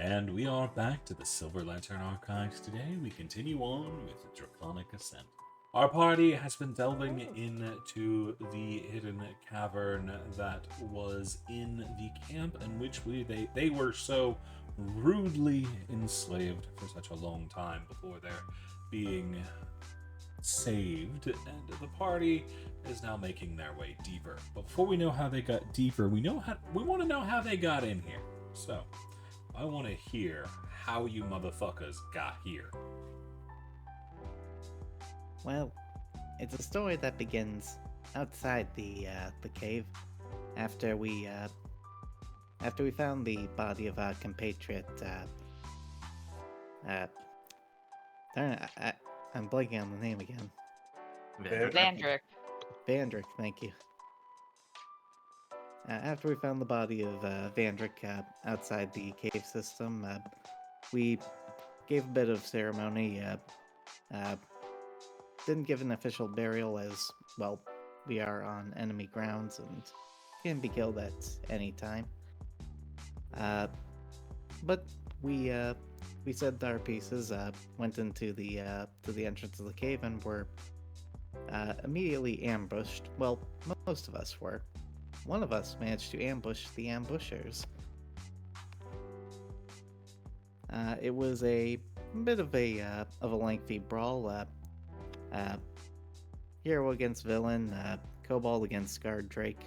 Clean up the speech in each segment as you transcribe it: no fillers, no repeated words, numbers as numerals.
And we are back to the Silver Lantern Archives today. We continue on with Draconic Ascent. Our party has been delving into the hidden cavern that was in the camp in which they were so rudely enslaved for such a long time before their being saved, and the party is now making their way deeper. But before we know how they got deeper, we want to know how they got in here. So I want to hear how you motherfuckers got here. Well, it's a story that begins outside the cave after we found the body of our compatriot. I'm blanking on the name again. Vandrick. Vandrick, thank you. After we found the body of Vandrick outside the cave system, we gave a bit of ceremony. Didn't give an official burial as, well, we are on enemy grounds and can be killed at any time. But we said our pieces, went into the entrance of the cave and were immediately ambushed. Well, most of us were. One of us managed to ambush the ambushers. It was a bit of a lengthy brawl. Hero against villain, Kobold against Guard Drake,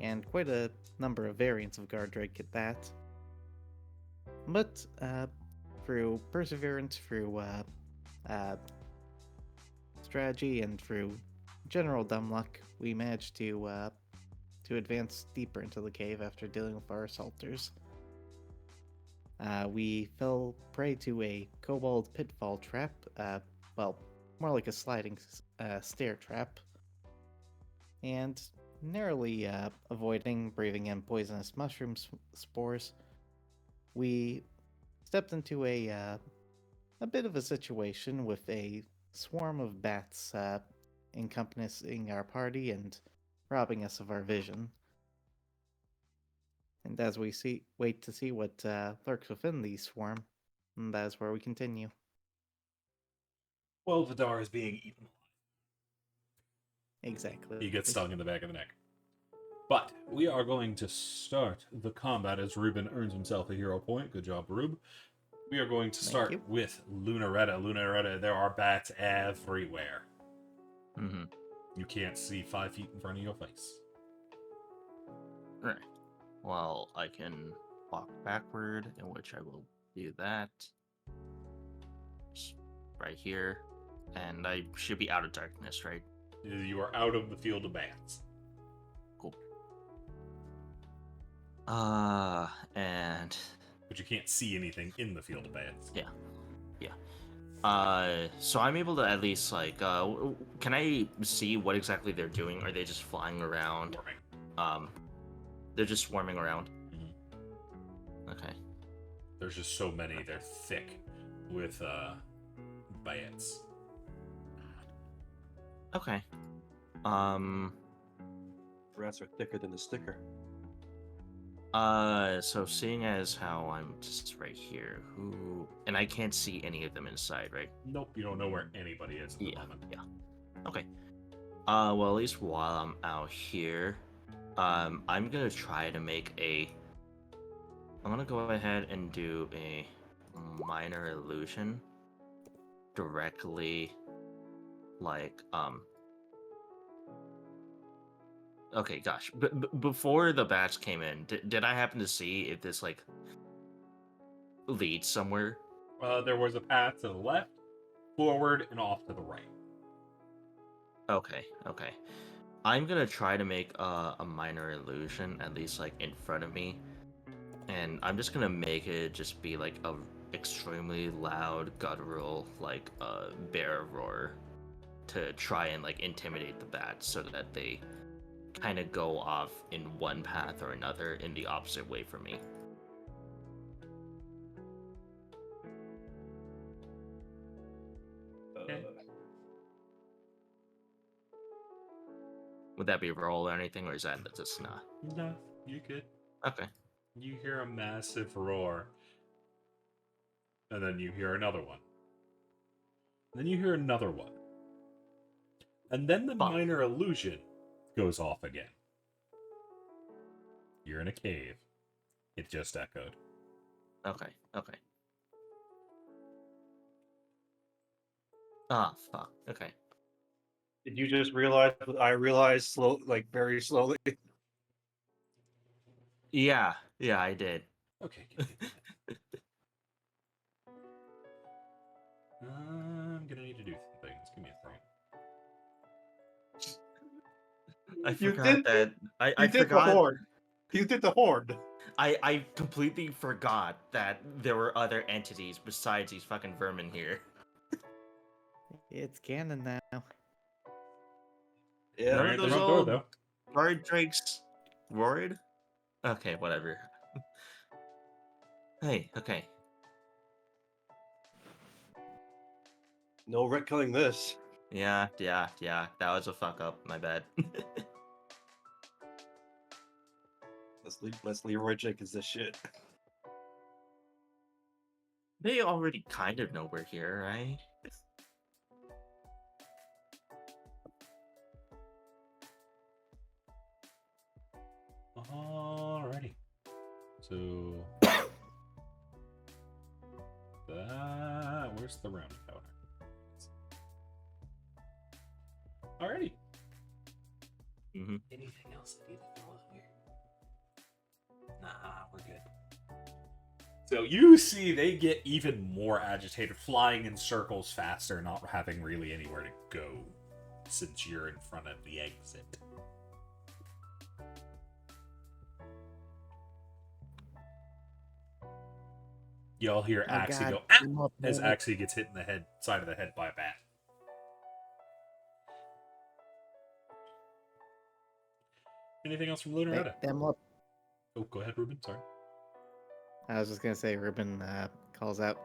and quite a number of variants of Guard Drake at that. But through perseverance, through strategy, and through general dumb luck, we managed to advance deeper into the cave after dealing with our assaulters. We fell prey to a kobold pitfall trap, well, more like a sliding stair trap, and narrowly avoiding breathing in poisonous mushroom spores, we stepped into a bit of a situation with a swarm of bats encompassing our party and robbing us of our vision. And as we wait to see what lurks within the swarm, that is where we continue. Well, Vidar is being eaten alive. Exactly. He gets stung in the back of the neck. But we are going to start the combat as Ruben earns himself a hero point. Good job, Rube. We are going to start with Lunaretta. Lunaretta, there are bats everywhere. Mm-hmm. You can't see 5 feet in front of your face. Right. Well, I can walk backward, in which I will do that. Just right here. And I should be out of darkness, right? You are out of the field of bats. Cool. And... But you can't see anything in the field of bats. Yeah. So I'm able to at least, like, can I see what exactly they're doing? Are they just flying around? Swarming. They're just swarming around? Mm-hmm. Okay. There's just so many, they're thick with, bats. Okay. Rats are thicker than the sticker. So seeing as how I'm just right here, and I can't see any of them inside, right? Nope, you don't know where anybody is at the moment. Yeah. Okay. Well, at least while I'm out here, I'm gonna try to I'm gonna go ahead and do a minor illusion directly, like, okay, gosh. Before the bats came in, did I happen to see if this, like, leads somewhere? There was a path to the left, forward, and off to the right. Okay. I'm gonna try to make a minor illusion, at least, like, in front of me. And I'm just gonna make it just be, like, a extremely loud, guttural, like, bear roar to try and, like, intimidate the bats so that they kind of go off in one path or another in the opposite way from me. Okay. Would that be a roll or anything, or is that just not? No, you're good. Okay. You hear a massive roar. And then you hear another one. Then you hear another one. And then the Fuck. minor illusion goes off again. You're in a cave. It just echoed. Okay. Okay. Ah, fuck. Okay. Did you just realize what I realized very slowly? Yeah. Yeah, I did. Okay. I'm gonna need to do some things. Give me a second. I You forgot did that. I You did the forgot. horn. You did the horn. I completely forgot that there were other entities besides these fucking vermin here. It's canon now. Yeah. None They're of at the those front door, old though. bird drakes roared? Okay, whatever. Hey, okay. No retconning this. Yeah. That was a fuck up. My bad. Let's Leroy Jenkins this shit. They already kind of know we're here, right? Alrighty. So where's the round counter? Alrighty. Mm-hmm. Anything else I need to throw in here? Nah, we're good. So you see they get even more agitated, flying in circles faster, not having really anywhere to go since you're in front of the exit. Y'all hear Oh, Axie God. go "Ah!" I'm up as on it. Axie gets hit in the side of the head by a bat. Anything else from Lunar? Them up. Oh, go ahead, Ruben. Sorry. I was just gonna say, Ruben calls out,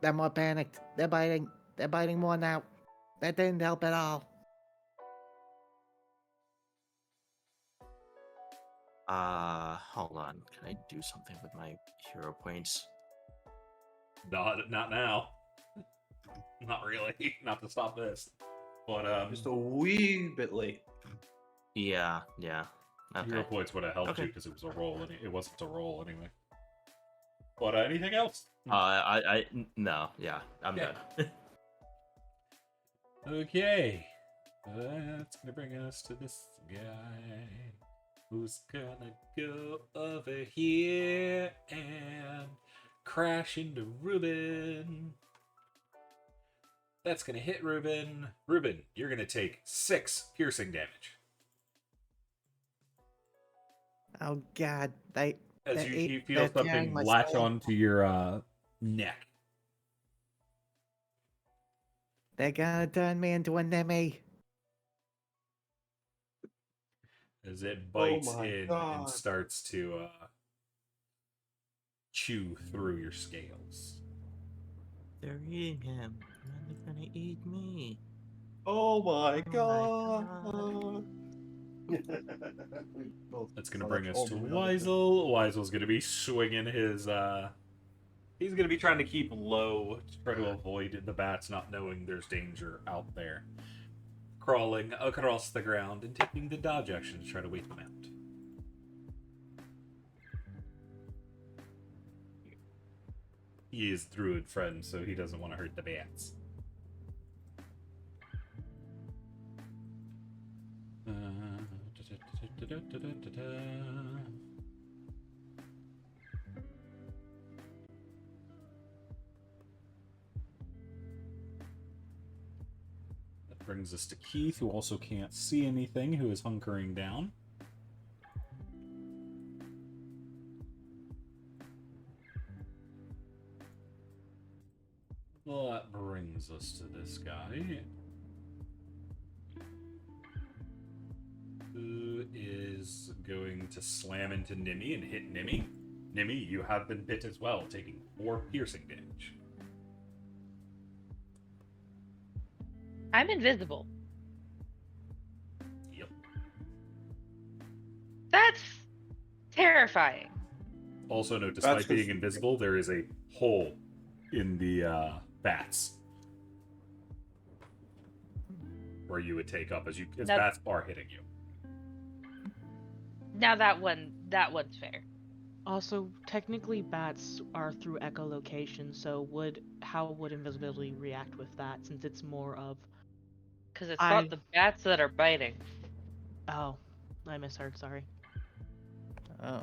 them more panicked. They're biting. They're biting more now. That didn't help at all. Hold on. Can I do something with my hero points? Not now. Not really. Not to stop this. But Just a wee bit late. Yeah. Okay. hero points would have helped you Okay. because it was a roll. It wasn't a roll anyway. But anything else? No. Yeah, I'm Yeah. done. Okay. That's gonna bring us to this guy who's gonna go over here and crash into Ruben. That's gonna hit Ruben. Ruben, you're gonna take 6 piercing damage Oh God, as you they're feel tearing something my latch soul. onto your neck. They're gonna turn me into a Nemi. As it bites my in God. and starts to chew through your scales. They're eating him. And they're gonna eat me. Oh my Oh God. That's going to bring us to Weisel. Weisel's going to be swinging his. He's going to be trying to keep low to try to avoid the bats, not knowing there's danger out there. Crawling across the ground and taking the dodge action to try to wait them out. He is druid friend, so he doesn't want to hurt the bats. That brings us to Keith, who also can't see anything, who is hunkering down. Well, that brings us to this guy, who is going to slam into Nimi and hit Nimi. Nimi, you have been bit as well, taking 4 piercing damage. I'm invisible. Yep. That's terrifying. Also note, despite That's being 'cause- invisible, there is a hole in the bats where you would take up as Now- bats are hitting you. Now that one's fair. Also, technically, bats are through echolocation, so how would invisibility react with that? Since it's more of Because it's not the bats that are biting. oh, I misheard. Sorry. Oh.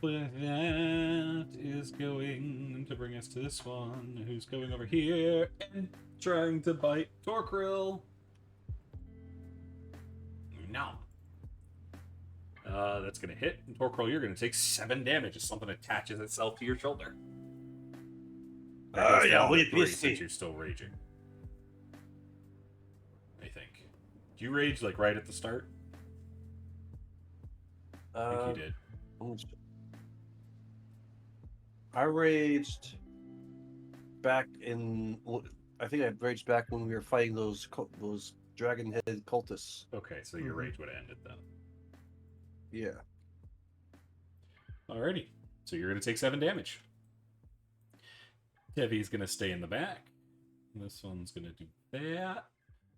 But that is going to bring us to this one, who's going over here and trying to bite Torkril. No. That's going to hit. And Torkril, you're going to take 7 damage as something attaches itself to your shoulder. That goes yeah, down to we 3 see. since you're still raging. I think. Do you rage like right at the start? I think you did. I raged back in. I think I raged back when we were fighting those dragon-headed cultists. Okay, so your rage would have ended then. Yeah. Alrighty. So you're going to take 7 damage. Tevi's going to stay in the back. This one's going to do that.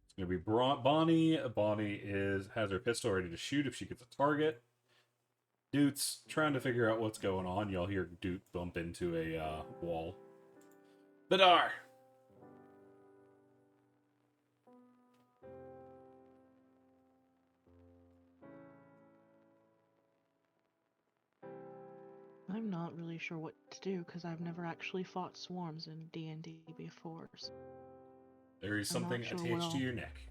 It's going to be Bonnie. Bonnie has her pistol ready to shoot if she gets a target. Dude's trying to figure out what's going on. Y'all hear Dude bump into a wall. Vidar! I'm not really sure what to do because I've never actually fought swarms in D&D before. So There is I'm not something sure attached what to I'll- your neck.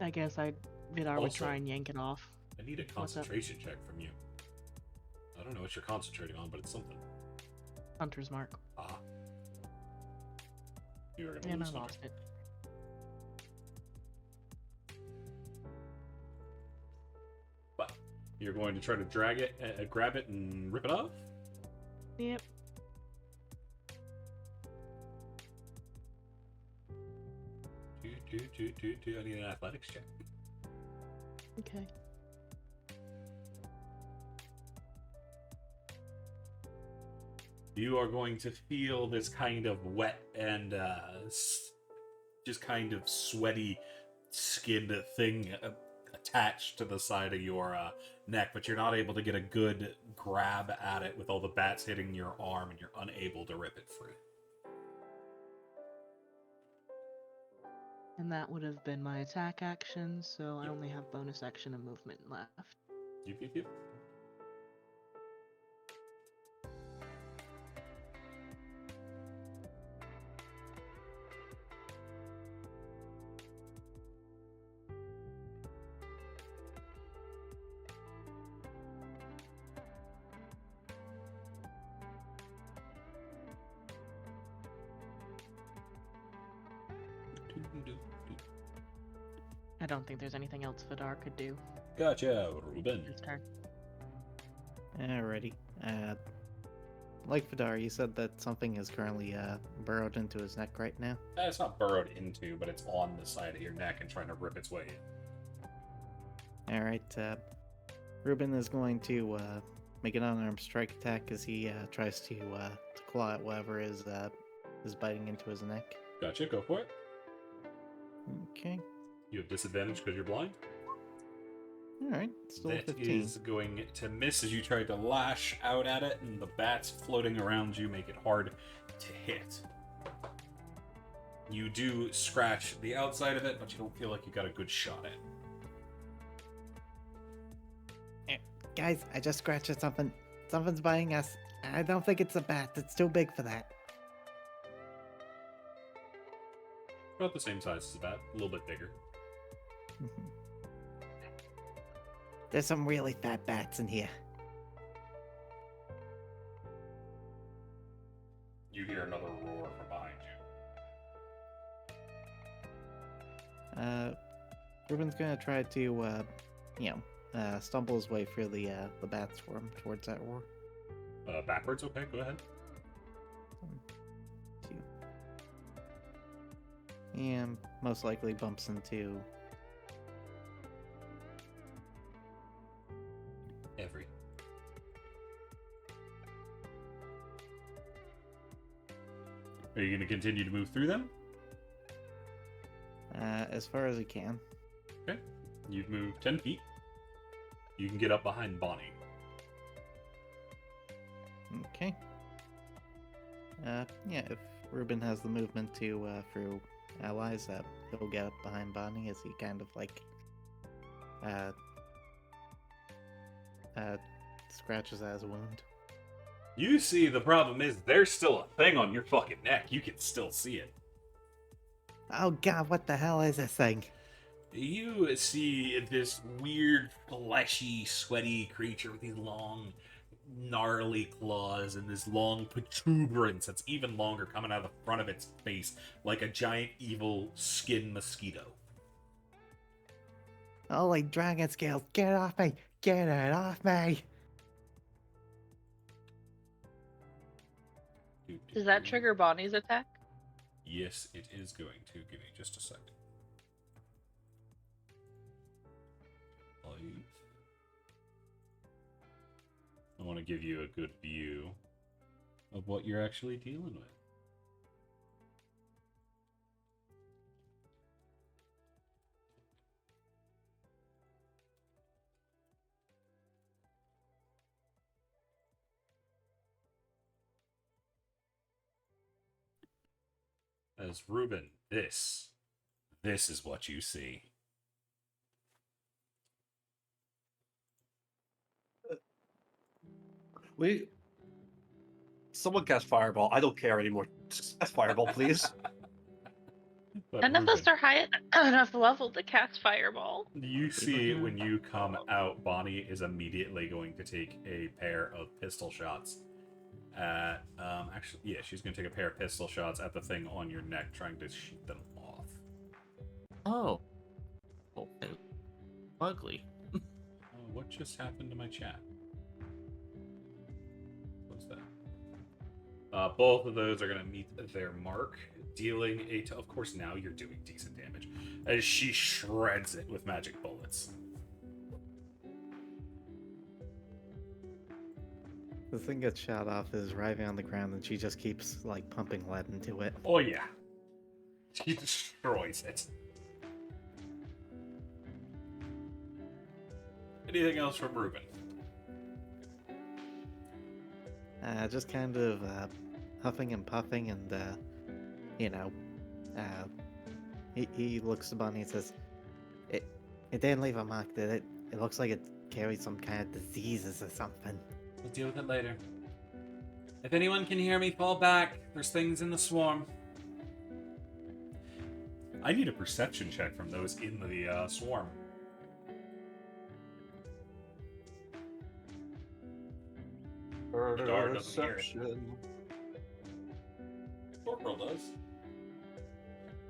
I guess Vidar would Also- try and yank it off. I need a What's up? concentration check from you. I don't know what you're concentrating on, but it's something. Hunter's mark. Ah. You are going to And I lose Hunter. lost it. But you're going to try to drag it, grab it, and rip it off? Yep. I need an athletics check. Okay. You are going to feel this kind of wet and just kind of sweaty skinned thing attached to the side of your neck, but you're not able to get a good grab at it with all the bats hitting your arm, and you're unable to rip it free. And that would have been my attack action, so I only have bonus action and movement left. Yep. I don't think there's anything else Vidar could do Gotcha, Ruben. this turn. Alrighty. Like Vidar, you said that something is currently burrowed into his neck right now. It's not burrowed into, but it's on the side of your neck and trying to rip its way in. Alright, Ruben is going to make an unarmed strike attack as he tries to claw at whatever is biting into his neck. Gotcha, go for it. Okay. You have disadvantage because you're blind. Alright, still That 15. is going to miss as you try to lash out at it, and the bats floating around you make it hard to hit. You do scratch the outside of it, but you don't feel like you got a good shot at it. Guys, I just scratched at something. Something's biting us. I don't think it's a bat. It's too big for that. About the same size as a bat, a little bit bigger. There's some really fat bats in here. You hear another roar from behind you. Ruben's gonna try to, stumble his way through the bat swarm towards that roar. Backwards, okay, go ahead. And most likely bumps into... Every. Are you going to continue to move through them? as far as he can. Okay. You've moved 10 feet. You can get up behind Bonnie. Okay. Yeah, if Ruben has the movement to through allies, he'll get up behind Bonnie as he kind of like scratches at his wound. You see, the problem is there's still a thing on your fucking neck. You can still see it. Oh god, what the hell is this thing? You see this weird, fleshy, sweaty creature with these long, gnarly claws and this long protuberance that's even longer coming out of the front of its face, like a giant evil skin mosquito. Holy dragon scales, get off me! Get it off me! Does that trigger Bonnie's attack? Yes, it is going to. Give me just a second. I want to give you a good view of what you're actually dealing with. As Ruben, this is what you see. Someone cast Fireball. I don't care anymore. Just cast Fireball, please. But None of us Ruben, are high enough level to cast Fireball. you see when you come out, Bonnie is immediately going to take a pair of pistol shots at, actually, yeah, she's going to take a pair of pistol shots at the thing on your neck, trying to shoot them off. Oh. Oh, ugly. What just happened to my chat? What's that? Both of those are going to meet their mark, dealing of course, now you're doing decent damage, as she shreds it with magic bullets. The thing gets shot off, is arriving on the ground, and she just keeps like pumping lead into it. Oh yeah. She destroys it. Anything else from Ruben? Just kind of huffing and puffing, and you know, he looks to Bonnie and says, "It didn't leave a mark, did it? It looks like it carried some kind of diseases or something." We'll deal with it later. If anyone can hear me, fall back. There's things in the swarm. I need a perception check from those in the swarm. Dart doesn't hear it. Perception. Corporal does.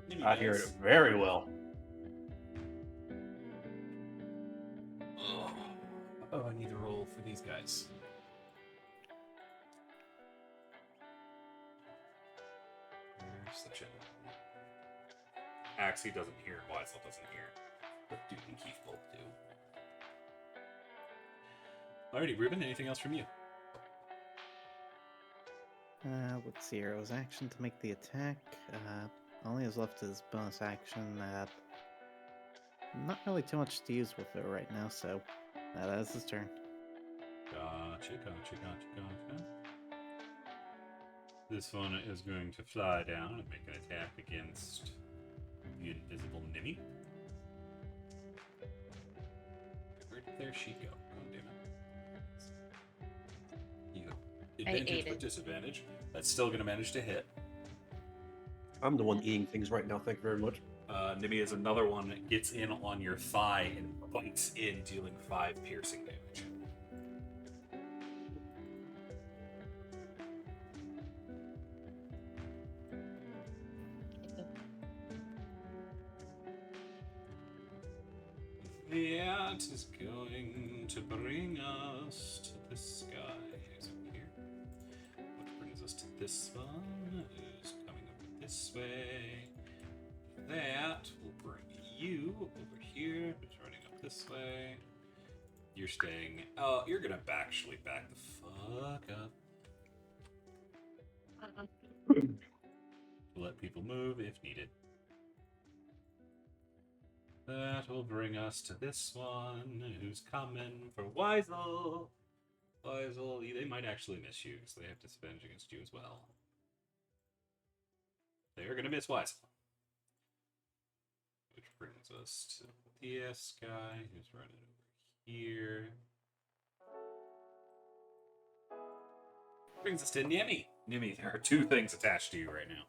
Maybe I hear does. it very well. Oh, I need to roll for these guys. Where's the general? Axie doesn't hear, Weisel doesn't hear. But Duke and Keith both do. Alrighty, Ruben, anything else from you? Let's see here. It was action to make the attack. All he has left is bonus action. Not really too much to use with it right now, so that is his turn. Gotcha. This one is going to fly down and make an attack against the invisible Nimmy. Where did their sheet go? Oh, damn it. You have advantage with disadvantage. That's still going to manage to hit. I'm the one eating things right now. Thank you very much. Nimmy is another one that gets in on your thigh and bites in, dealing 5 piercing damage. That is going to bring us to this guy who's up here. Which brings us to this one, who's coming up this way. that, we'll bring you over here. It's running up this way. You're staying. Oh, you're gonna actually back the fuck up. Let people move if needed. That will bring us to this one who's coming for Weisel. Weisel, they might actually miss you because they have disadvantage against you as well. They're gonna miss Weisel. Which brings us to this guy who's running over here. Brings us to Nimi. Nimi, there are two things attached to you right now.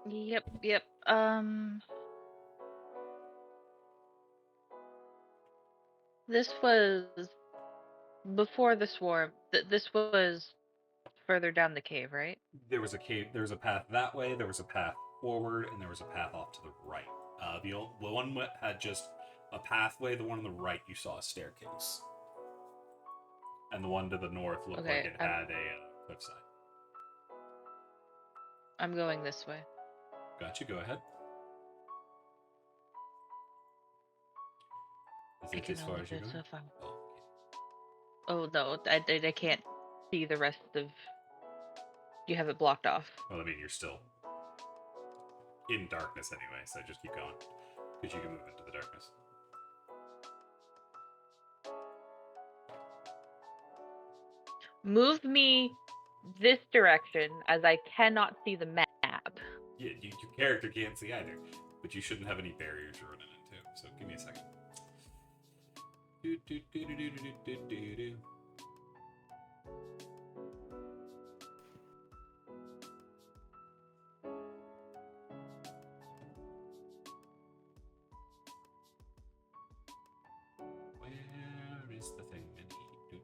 Yep. This was before the swarm. This was further down the cave, right? There was a cave. There was a path that way. There was a path forward, and there was a path off to the right. The one that had just a pathway. The one on the right, you saw a staircase, and the one to the north looked Okay, like it had a cliffside. I'm going this way. Gotcha. Go ahead. Is it as far as you go? So far. Oh, Oh no, I can't see the rest of. You have it blocked off. well, I mean, you're still in darkness anyway, so just keep going because you can move into the darkness. Move me this direction as I cannot see the map. Yeah, your character can't see either, but you shouldn't have any barriers you're running into. So give me a second. Do. Where is the thing? Do.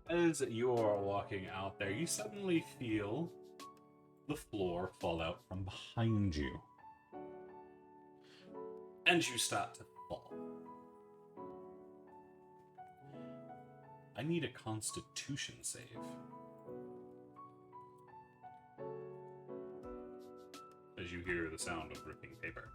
As you're walking out there, you suddenly feel the floor fall out from behind you. And you start to fall. I need a Constitution save. As you hear the sound of ripping paper.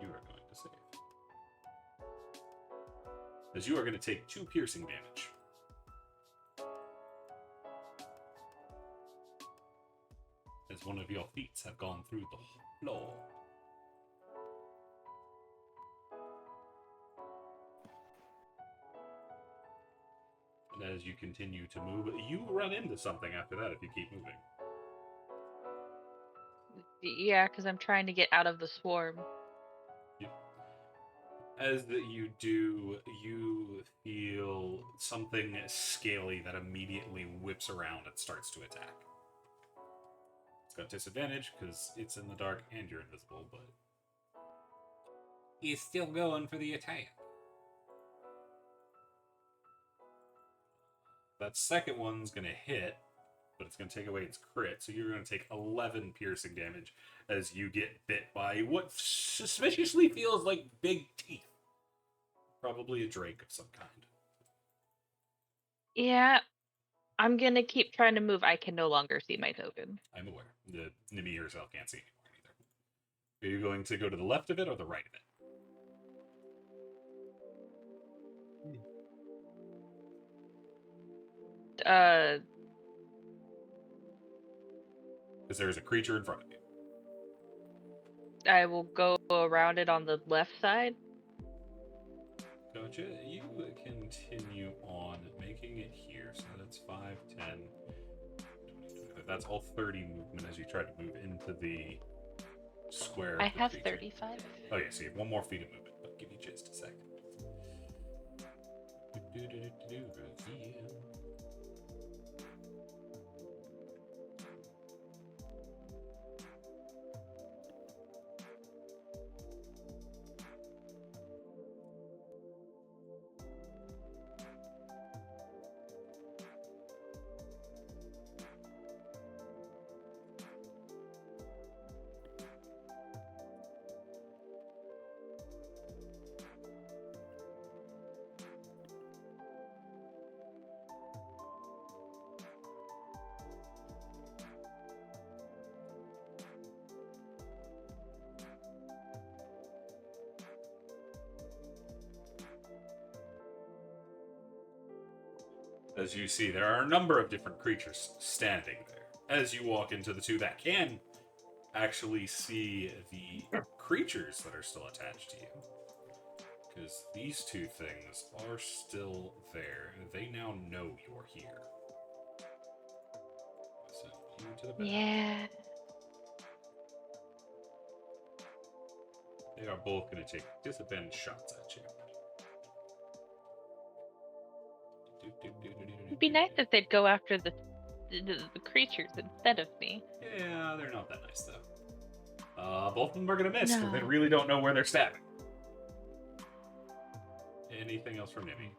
You are going to save. As you are going to take 2 piercing damage. As one of your feet have gone through the floor. And as you continue to move, you run into something after that if you keep moving. Yeah, because I'm trying to get out of the swarm. As that you do, you feel something scaly that immediately whips around and starts to attack. It's got disadvantage because it's in the dark and you're invisible, but he's still going for the attack. That second one's going to hit, but it's going to take away its crit, so you're going to take 11 piercing damage as you get bit by what suspiciously feels like big teeth. Probably a drake of some kind. Yeah, I'm gonna keep trying to move. I can no longer see my token. I'm aware. The Nimi yourself can't see anymore either. Are you going to go to the left of it or the right of it? Because there's a creature in front of you. I will go around it on the left side. Gotcha. You continue on making it here. So that's 5, 10, 20, 25. That's all 30 movement as you try to move into the square. I have 35. Oh, yeah, so you have 1 more feet of movement, but give me just a second. As you see, there are a number of different creatures standing there. As you walk into the two that can actually see the creatures that are still attached to you. Because these two things are still there. They now know you're here. So, you to the back. Yeah. They are both going to take disadvantage shots at you. It'd be nice if they'd go after the creatures instead of me. Yeah, they're not that nice, though. Both of them are going to miss because they No. really don't know where they're stabbing. Anything else from Nibby?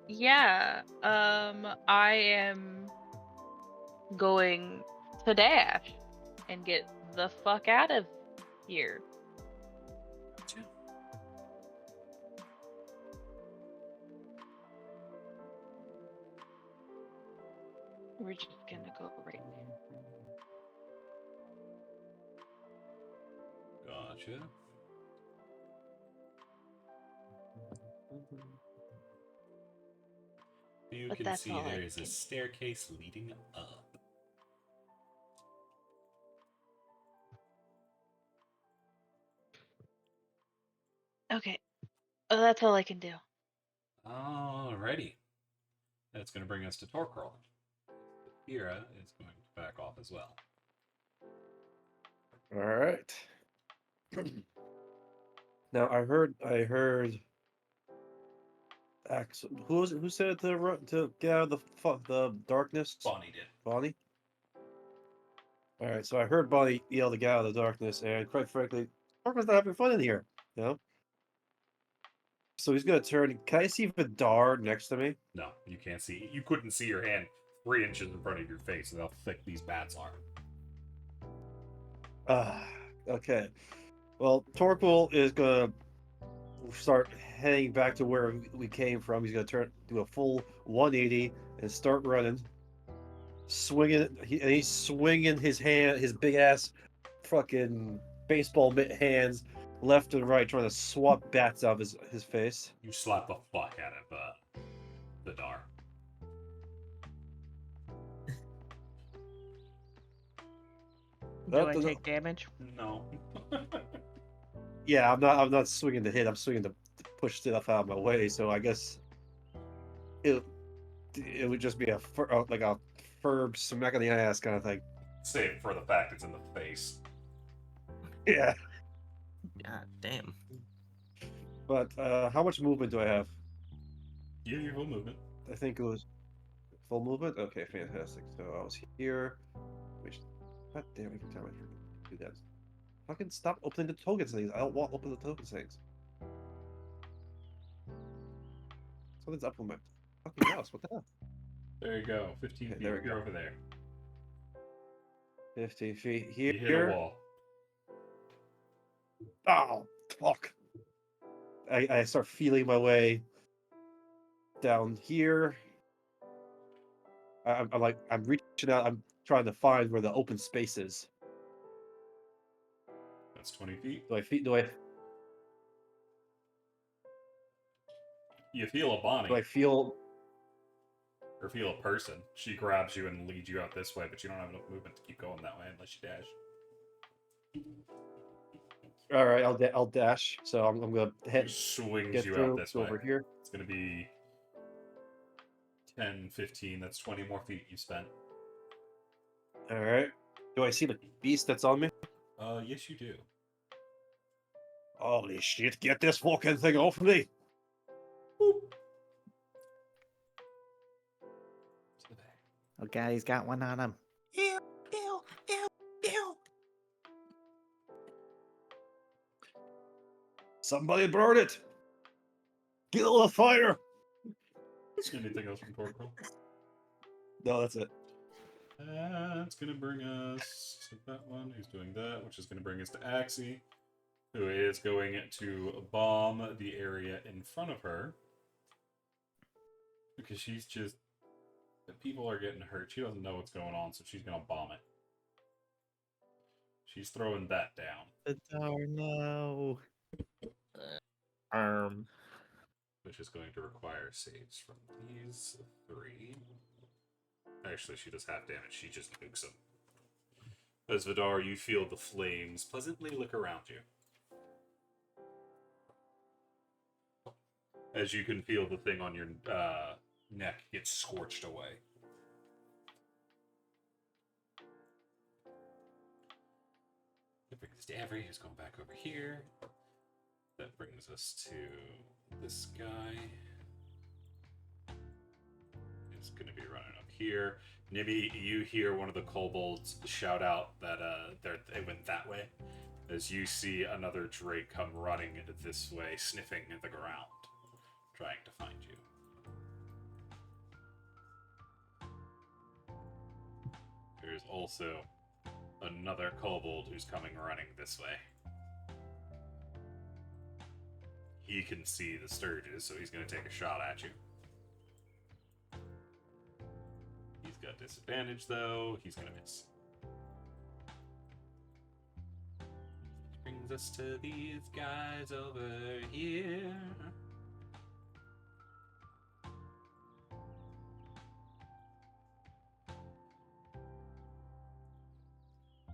Yeah. I am going to dash and get the fuck out of here. Gotcha. We're just gonna go right there. Gotcha. You But can that's see all I there is a can- staircase leading up. Okay. That's all I can do. Alrighty. That's going to bring us to Torquil. Ira is going to back off as well. All right. Now I heard. Who was it? Who said to get out of the darkness? Bonnie did. Bonnie. All right. So I heard Bonnie yell to get out of the darkness, and quite frankly, Parker's not having fun in here. You know. So he's gonna turn. Can I see Vidar next to me? No, you can't see. You couldn't see your hand 3 inches in front of your face and how thick these bats are. Okay. Well, Torquil is gonna start heading back to where we came from. He's gonna do a full 180 and start running, swinging. He's swinging his big ass, fucking baseball mitt hands, left and right, trying to swat bats out of his face. You slap the fuck out of Vidar. Do I take damage? No. Yeah, I'm not swinging to hit. I'm swinging to push stuff out of my way. So I guess it would just be like a firm smack on the ass kind of thing. Save for the fact it's in the face. Yeah. God damn. But how much movement do I have? Your full movement. I think it was full movement. Okay, fantastic. So I was here. Which, god damn! Every time I do that, fucking stop opening the tokens things. I don't want to open the tokens things. Something's up with my fucking mouse. What the hell? There you go. 15 Okay, feet. there we You're go. over there. 50 feet here. You hit a wall. Oh, fuck. I start feeling my way down here. I'm reaching out. I'm trying to find where the open space is. That's 20 feet. Do I You feel a Bonnie. do I feel? Or feel a person. She grabs you and leads you out this way, but you don't have enough movement to keep going that way unless you dash. All right, I'll dash. So I'm gonna He swings get you through out this way. over here. It's going to be 10, 15. That's 20 more feet you spent. All right. Do I see the beast that's on me? Yes, you do. Holy shit! Get this fucking thing off me! Okay, he's got one on him. Ew, ew, ew, ew. Somebody burn it! Get on the fire! Anything else from Torquil? No, that's it. That's going to bring us to that one who's doing that, which is going to bring us to Axie, who is going to bomb the area in front of her. Because she's just... People are getting hurt. She doesn't know what's going on, so she's going to bomb it. She's throwing that down. Oh no. which is going to require saves from these 3. Actually, she does half damage. She just nukes him. As Vidar, you feel the flames pleasantly lick around you. As you can feel the thing on your neck get scorched away. That brings us to Avery, who's going back over here. That brings us to this guy. He's going to be running up here. Nibby, you hear one of the kobolds shout out that they went that way. As you see another Drake come running this way, sniffing the ground, trying to find you. There's also another kobold who's coming running this way. He can see the Sturges, so he's going to take a shot at you. He's got disadvantage, though. He's going to miss. Brings us to these guys over here.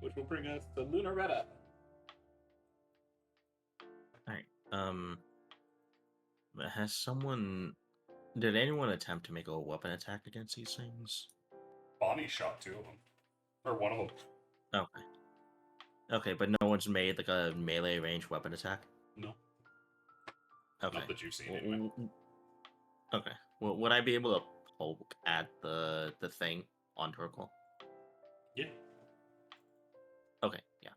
Which will bring us to Lunaretta. Alright, did anyone attempt to make a weapon attack against these things? Bonnie shot 2 of them. Or 1 of them. Okay. Okay, but no one's made like a melee range weapon attack? No. Okay. Not that you've seen anyway. Okay. Well, would I be able to poke at the thing on Torkoal? Yeah. Okay, yeah.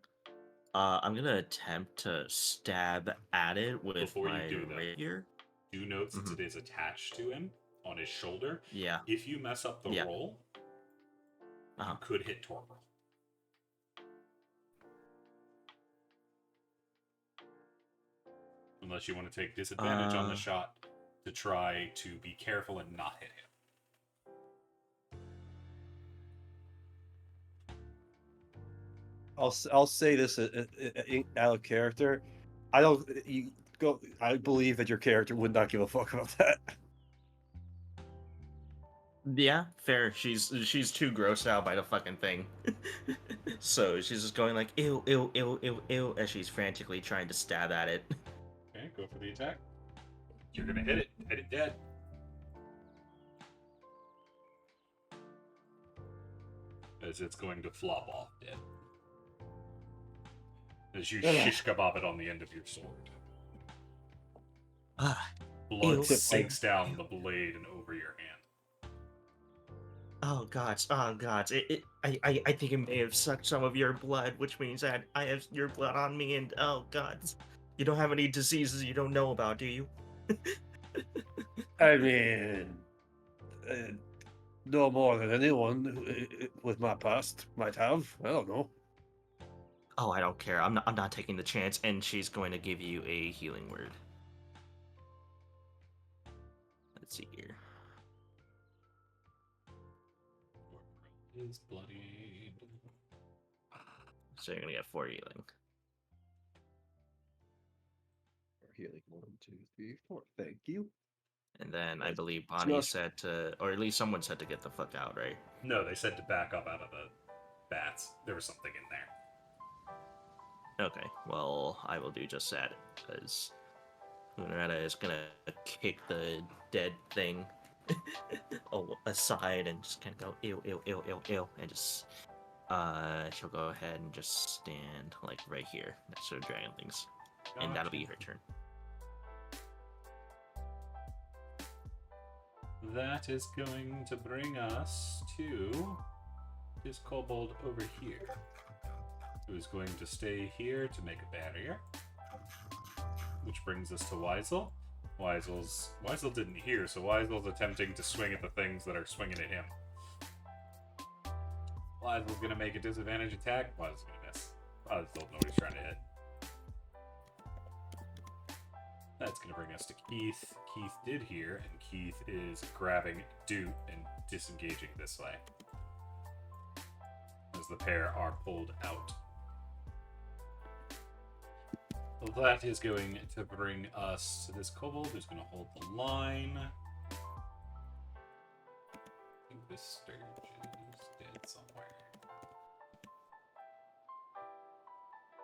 I'm gonna attempt to stab at it with Before my you do that, rapier. Do note, since it is attached to him on his shoulder, Yeah. if you mess up the Yeah. roll, you could hit Torkoal. Unless you want to take disadvantage on the shot to try to be careful and not hit him. I'll say this out of character. I believe that your character would not give a fuck about that. Yeah, fair. She's too grossed out by the fucking thing. So she's just going like, ew, ew, ew, ew, ew, as she's frantically trying to stab at it. Okay, go for the attack. You're gonna hit it. Hit it dead. As it's going to flop off dead. As you shish kebab it on the end of your sword. Blood Ew. sinks down the blade and over your hand. Oh gods, oh gods. I think it may have sucked some of your blood, which means that I have your blood on me, and oh gods. You don't have any diseases you don't know about, do you? I mean, no more than anyone with my past might have. I don't know. Oh, I don't care. I'm not taking the chance, and she's going to give you a healing word. Let's see here. Is bloodied. So you're gonna get 4 healing. Healing 1, 2, 3, 4. Thank you. And then I believe Bonnie said to, or at least someone said to get the fuck out, right? No, they said to back up out of the bats. There was something in there. Okay, well, I will do just that, because Lunaretta is gonna kick the dead thing aside and just kind of go, ew, ew, ew, ew, ew, and just, she'll go ahead and just stand, like, right here, next to the dragon things. And that'll be her turn. That is going to bring us to this kobold over here, who is going to stay here to make a barrier. Which brings us to Weisel. Weisel didn't hear, so Weisel's attempting to swing at the things that are swinging at him. Weisel's going to make a disadvantage attack. Weisel's going to miss. Weisel don't know what he's trying to hit. That's going to bring us to Keith. Keith did hear, and Keith is grabbing Doot and disengaging this way. As the pair are pulled out. that is going to bring us to this kobold who's going to hold the line. I think this sturge is dead somewhere.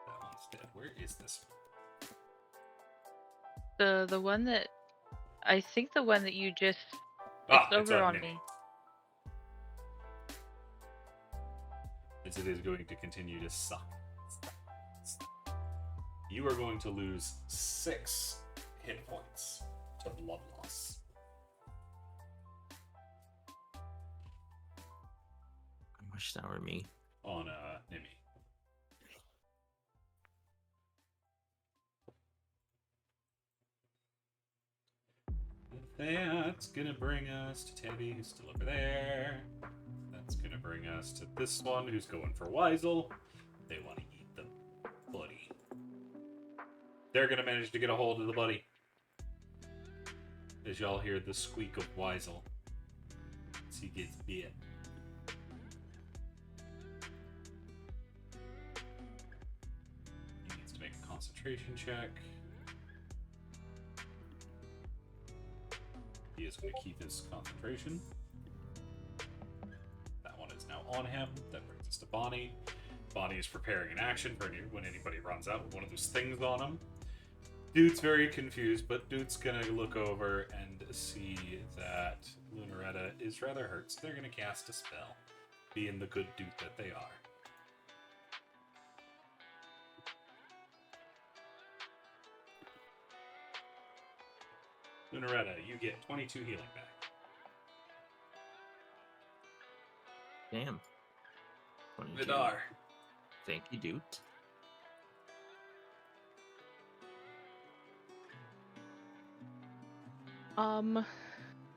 That one's dead. Where is this one? The one that I think the one that you just Ah, it's it's over on on Nimi. me. As it is going to continue to suck. You are going to lose 6 hit points to blood loss. I wish that were me. On Nimi. That's gonna bring us to Tabby, who's still over there. That's gonna bring us to this one, who's going for Weisel. They want to eat the buddy. They're gonna manage to get a hold of the buddy. As y'all hear the squeak of Weisel as he gets bit. He needs to make a concentration check. He is going to keep his concentration. That one is now on him. That brings us to Bonnie. Bonnie is preparing an action for when anybody runs out with one of those things on him. Dude's very confused, but Dude's going to look over and see that Lunaretta is rather hurt, so they're going to cast a spell, being the good dude that they are. Lunaretta, you get 22 healing back. Damn. 22. Vidar. Thank you, dude.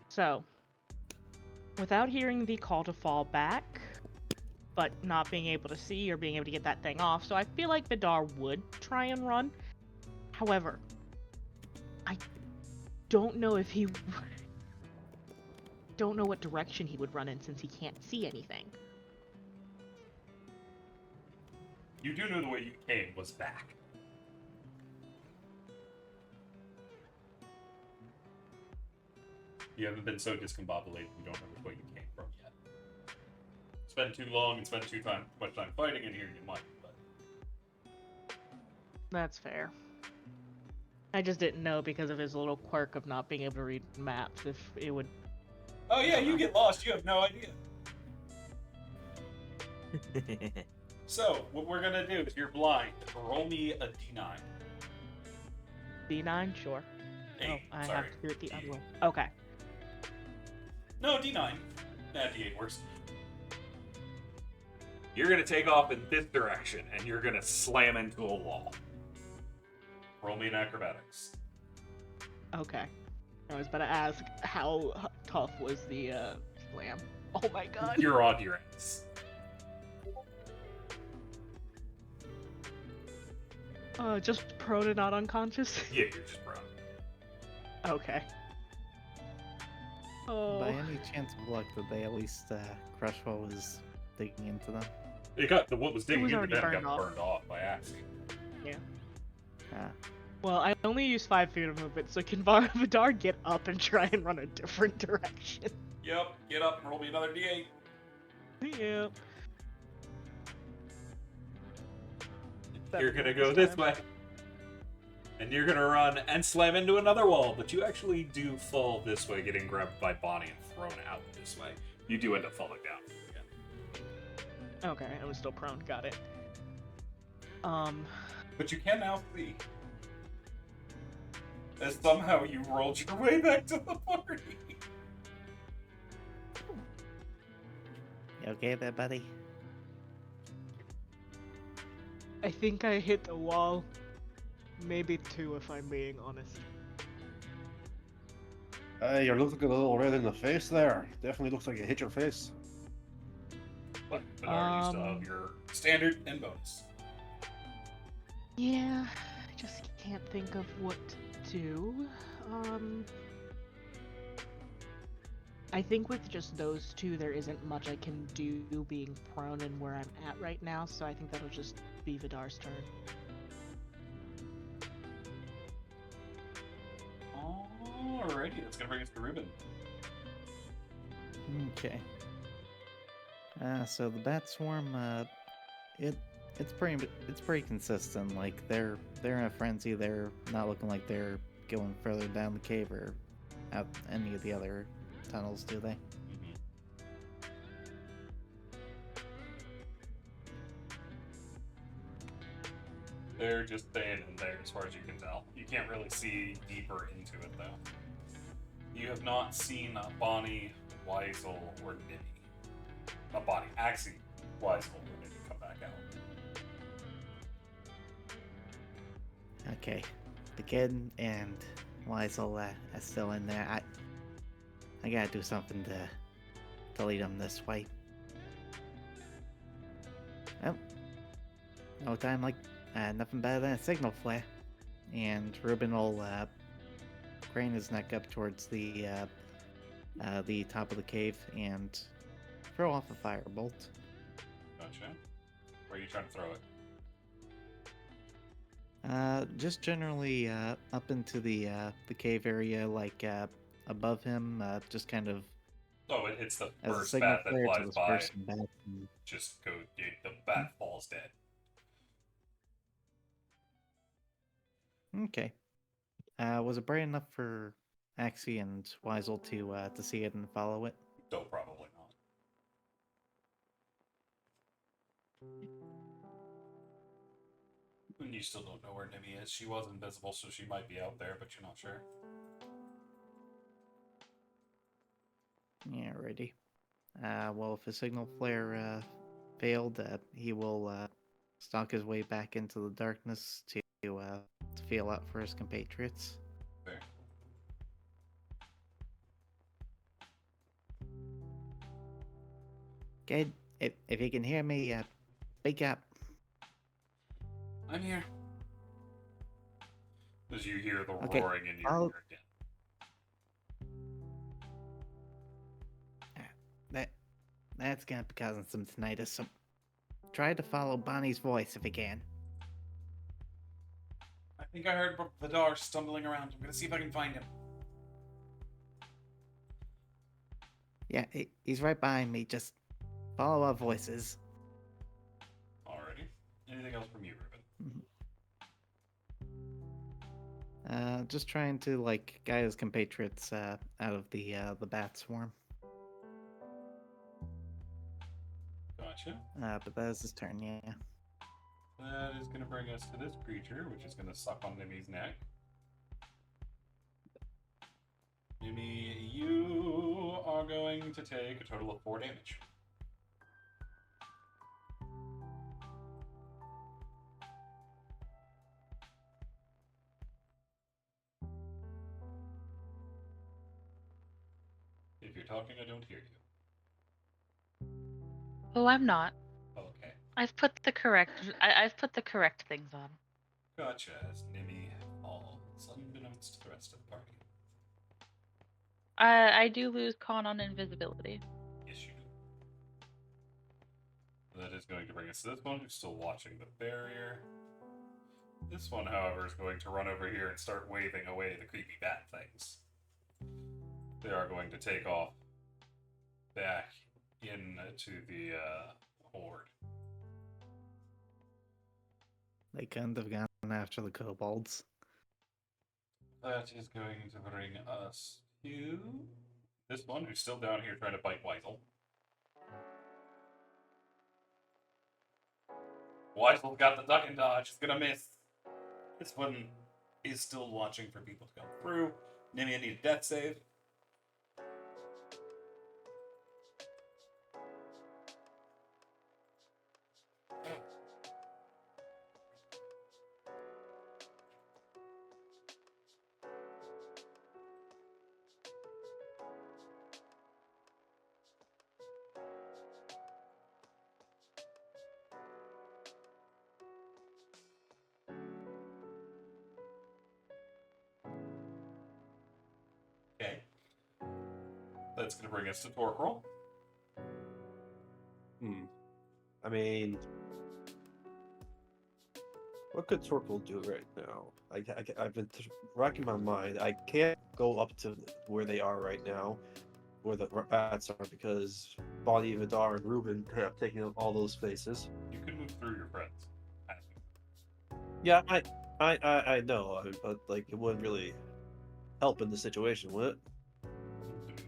So, without hearing the call to fall back, but not being able to see or being able to get that thing off, so I feel like Vidar would try and run. However, I don't know if he... don't know what direction he would run in since he can't see anything. You do know the way you came was back. You haven't been so discombobulated you don't know which way you came from yet. Spend too long and spend much time fighting in here, you might, but... That's fair. I just didn't know because of his little quirk of not being able to read maps if it would... Oh yeah, you get lost, you have no idea. So, what we're gonna do is you're blind. Roll me a D9. D9? Sure. Eight, I sorry. have to do it the D8. other way. Okay. No, D9. Nah, D8 works. You're gonna take off in this direction, and you're gonna slam into a wall. Roll me an acrobatics. Okay. I was about to ask how tough was the slam. Oh my god. You're on your ass. Just prone and not unconscious? Yeah, you're just prone. Okay. Oh. By any chance of luck, did they at least crush what was digging into them? It got what was digging was into already them got burned off. burned off by accident. Ah, Well, I only use 5 feet of movement, so can Vidar get up and try and run a different direction? Yep, get up and roll me another D8. Yep. You're gonna go this way. And you're gonna run and slam into another wall, but you actually do fall this way, getting grabbed by Bonnie and thrown out this way. You do end up falling down again. Okay, I was still prone. Got it. But you can now flee. As somehow you rolled your way back to the party. you okay there, buddy? I think I hit the wall. Maybe 2, if I'm being honest. You're looking a little red in the face there. Definitely looks like you hit your face. But Bernard, you still have your standard and bonus. Yeah, I just can't think of what to do. I think with just those 2, there isn't much I can do being prone and where I'm at right now, so I think that'll just be Vidar's turn. Alrighty, that's gonna bring us to Ruben. Okay. So the bat swarm, it's pretty consistent. Like they're in a frenzy. They're not looking like they're going further down the cave or out any of the other tunnels, do they? They're just staying in there as far as you can tell. You can't really see deeper into it, though. You have not seen Bonnie, Weisel, or Nibby. Not Bonnie, Axie, Weisel, or Nibby come back out. Okay. The kid and Weisel are still in there. I gotta do something to lead them this way. Oh, no time like nothing better than a signal flare. And Ruben will crane his neck up towards the top of the cave and throw off a firebolt. Gotcha. Where are you trying to throw it? Just generally up into the cave area, like above him, just kind of Oh, it's the as a first signal bat that flare to flies by. disperse some bats. Just go, the bat falls dead. Okay. Was it bright enough for Axie and Weisel to see it and follow it? No, probably not. And you still don't know where Nibby is. She was invisible, so she might be out there, but you're not sure. Yeah, ready. Well, if his signal flare failed, he will stalk his way back into the darkness to feel out for his compatriots. Fair. Kid, if you can hear me, speak up. I'm here. As you hear the Okay, roaring in your I'll- ear again. That's gonna be causing some tinnitus, so try to follow Bonnie's voice if you can. I think I heard Vidar stumbling around. I'm gonna see if I can find him. Yeah, he's right behind me. Just follow our voices. Alrighty. Anything else from you, Ruben? Just trying to like guide his compatriots out of the bat swarm. Gotcha. But that is his turn, yeah. That is going to bring us to this creature, which is going to suck on Nimi's neck. Nimi, you are going to take a total of 4 damage. If you're talking, I don't hear you. Oh, I'm not. Okay. I've put the correct things on. Gotcha, as Nimi falls, unbeknownst to the rest of the party. I do lose con on invisibility. Yes, you do. That is going to bring us to this one, who's still watching the barrier. This one, however, is going to run over here and start waving away the creepy bat things. They are going to take off back into the horde. They couldn't have gone after the kobolds. That is going to bring us to this one, who's still down here trying to bite Weisel. Weisel's got the duck and dodge. He's gonna miss. This one is still watching for people to come through. Nimi, I need a death save. Okay. That's going to bring us to Torquil. I mean, What could Torkel do right now? I've been racking my mind. I can't go up to where they are right now, where the bats are, because Bonnie, Vidar, and Ruben have taken up all those spaces. You can move through your friends. Yeah, I know, but like it wouldn't really help in the situation, would it?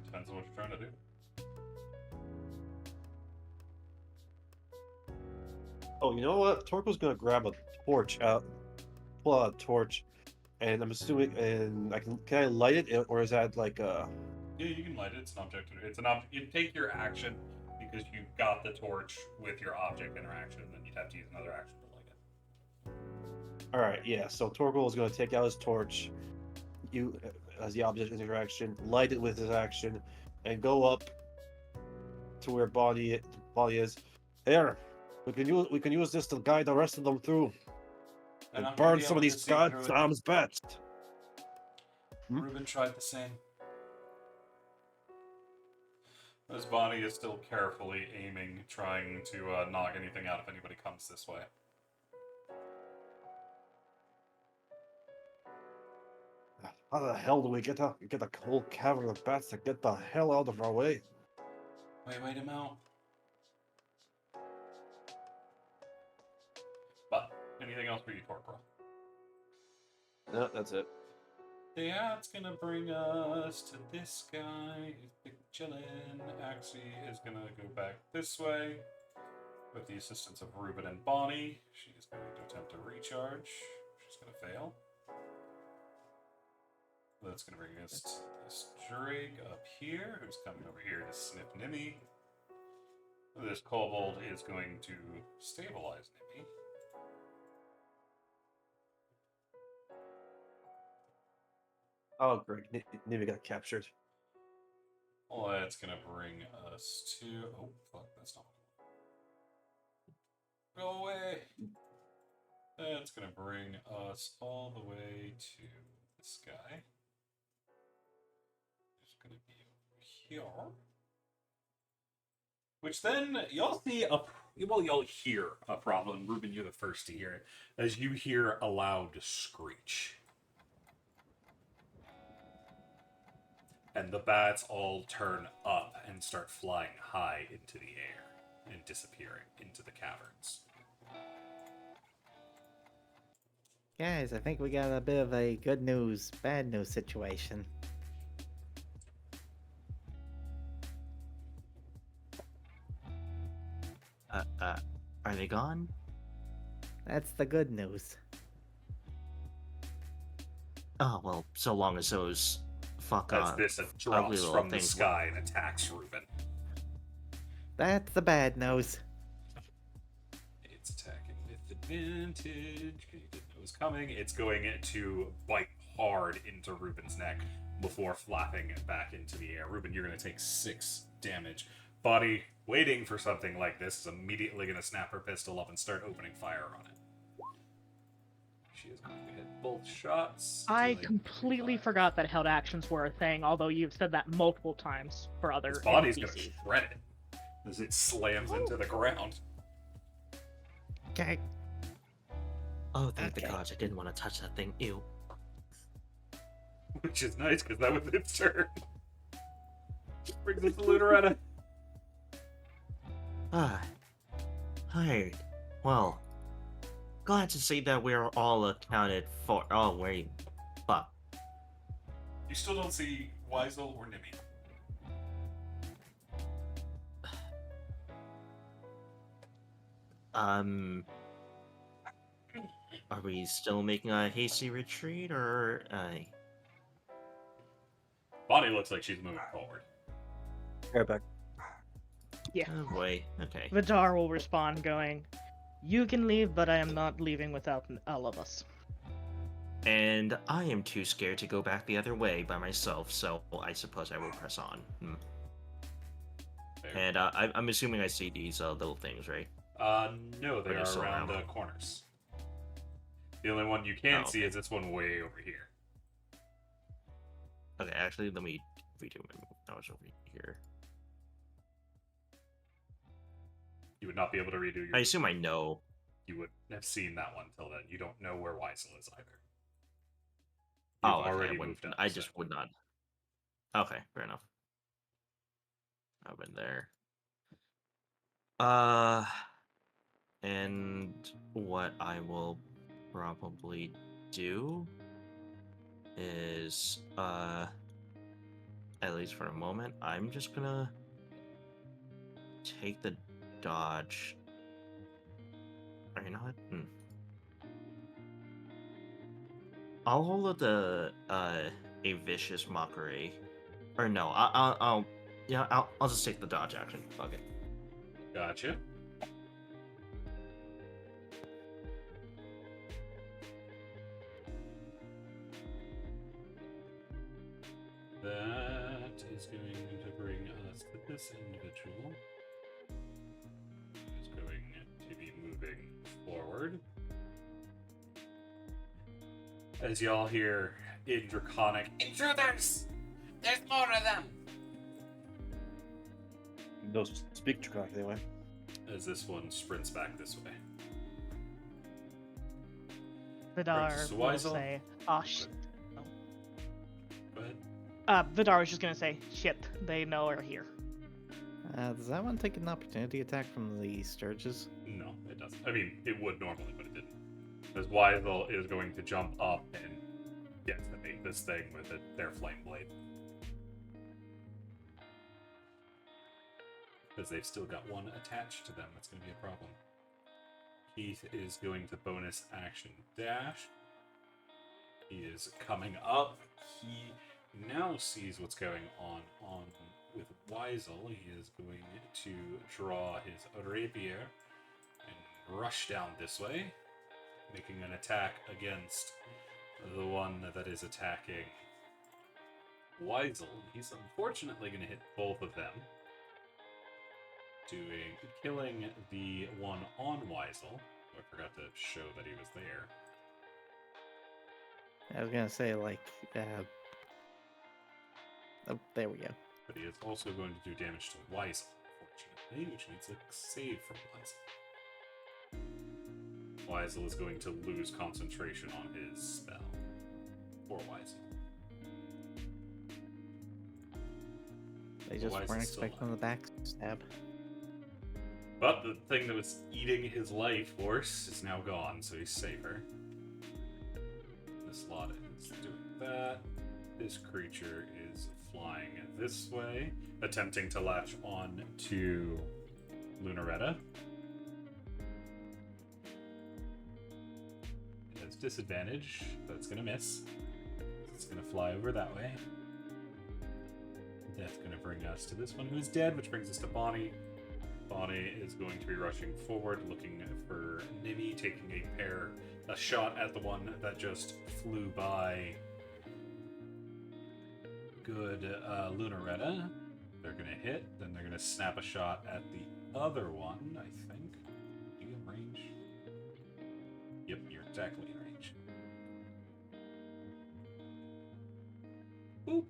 Depends on what you're trying to do. Oh, you know what? Torkel's gonna grab a torch out, pull out a torch, and I'm assuming, and can I light it, or is that like a? Yeah, you can light it. It's an object. It's an object. You take your action because you got the torch with your object interaction, and then you'd have to use another action to light it. All right, yeah. So Torkel is gonna take out his torch, you as the object interaction, light it with his action, and go up to where Bonnie is. Here, we can use this to guide the rest of them through. And I'm gonna burn be some of able to these see through it. goddamn bats. Ruben tried the same. As Bonnie is still carefully aiming, trying to knock anything out if anybody comes this way. How the hell do we get a whole cavern of bats to get the hell out of our way? Wait him out. But anything else for you, Torquil? No, that's it. Yeah, it's gonna bring us to this guy. He's big chillin'. Axie is gonna go back this way with the assistance of Ruben and Bonnie. She is going to attempt to recharge. She's gonna fail. That's gonna bring us to this Drake up here, who's coming over here to sniff Nimmy. This kobold is going to stabilize Nimmy. Oh, great. Nimi got captured. Well, that's gonna bring us to. Oh, fuck, that's not. Go away! That's gonna bring us all the way to this guy. It's gonna be over here. Which then you'll see you'll hear a problem. Ruben, you're the first to hear it, as you hear a loud screech. And the bats all turn up and start flying high into the air and disappearing into the caverns. Guys, I think we got a bit of a good news, bad news situation. Are they gone? That's the good news. Oh, well, so long as those As this ugly drops little from the things sky and attacks Ruben. That's the bad news. It's attacking with advantage. You didn't know it was coming. It's going to bite hard into Ruben's neck before flapping back into the air. Ruben, you're going to take 6 damage. Body, waiting for something like this, is immediately going to snap her pistol up and start opening fire on it. She is going to hit both shots. I dealing completely fire. forgot that held actions were a thing, although you've said that multiple times for other His body's going to NPCs. shred it as it slams into the ground. Okay. Oh, thank the Okay. gods, I didn't want to touch that thing. Ew. Which is nice, because that was its turn. Brings us to Luneretta. Ah. Hired. Well. Glad to see that we're all accounted for. Oh, where you... Fuck. You still don't see Weisel or Nimmy. Are we still making a hasty retreat, or... Bonnie looks like she's moving forward. Right back. Yeah. Oh boy, okay. Vidar will respond going, "You can leave, but I am not leaving without all of us." And I am too scared to go back the other way by myself, so I suppose I will press on. Fair. And I'm assuming I see these little things, right? No, they Or just are around around. the corners. The only one you can Oh, see okay. is this one way over here. Okay, actually, let me redo my move. I was over here. You would not be able to redo your. I assume I know. you would have seen that one till then. You don't know where Weisel is either. Oh, You've okay, already moved up. I so- just would not. Okay, fair enough. I've been there. And what I will probably do is, at least for a moment, I'm just gonna take the dodge. Or you know what? I'll hold up the a vicious mockery, or no, I'll just take the dodge action. Fuck it. Gotcha. That is going to bring us to this individual. Who's going to be moving forward. As y'all hear in Draconic, "Intruders! There's more of them!" Those speak Draconic anyway. As this one sprints back this way. Vidar Princess will Weisel? say, "Oh shit." Go ahead. Vidar was just gonna say, "Shit, they know we're here." Does that one take an opportunity attack from the Sturges? No, it doesn't. I mean, it would normally, but it didn't. Because Weisel is going to jump up and decimate this thing with their flame blade. Because they've still got one attached to them. That's going to be a problem. Keith is going to bonus action dash. He is coming up. He now sees what's going on with Weisel. He is going to draw his rapier and rush down this way, making an attack against the one that is attacking Weisel. He's unfortunately going to hit both of them, killing the one on Weisel. I forgot to show that he was there. I was gonna say, like, oh, there we go. But he is also going to do damage to Weisel, unfortunately, which needs a save from Weisel. Weisel is going to lose concentration on his spell. Poor Weisel. They just Why is weren't it still expecting the backstab. But the thing that was eating his life force is now gone, so he's safer. This lot is doing that. This creature is flying this way, attempting to latch on to Lunaretta. It has disadvantage, but it's going to miss. It's going to fly over that way. That's going to bring us to this one who is dead, which brings us to Bonnie. Bonnie is going to be rushing forward, looking for Nimi, taking a shot at the one that just flew by. Good Lunaretta. They're going to hit, then they're going to snap a shot at the other one, I think. Do you have range? Yep, you're exactly in range. Boop.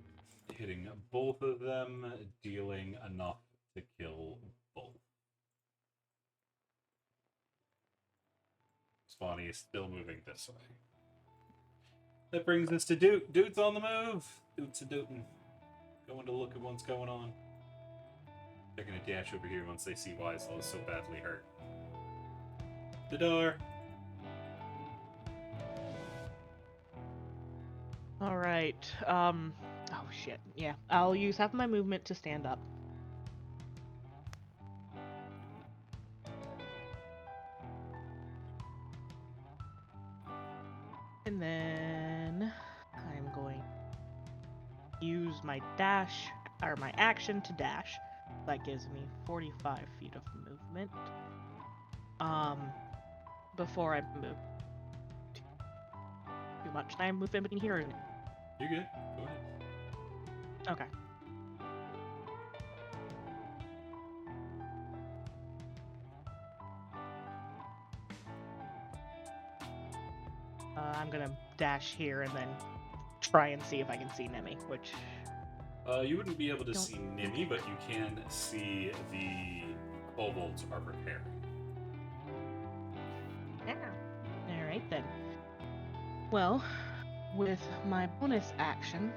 Hitting both of them, dealing enough to kill both. Bonnie is still moving this way. That brings us to Doot. Doot's on the move. Doot's a dootin'. Going to look at what's going on. They're going to dash over here once they see Weisel is so badly hurt. Vidar. Alright, oh shit, yeah. I'll use half my movement to stand up. And then I'm going to use my dash, or my action to dash. That gives me 45 feet of movement. Before I move too much time moving between here and You're good. Go ahead. okay. I'm gonna dash here and then try and see if I can see Nemi, which... You wouldn't be able to Don't- see Nimi, but you can see the kobolds are preparing. Alright then. Well, with my bonus action,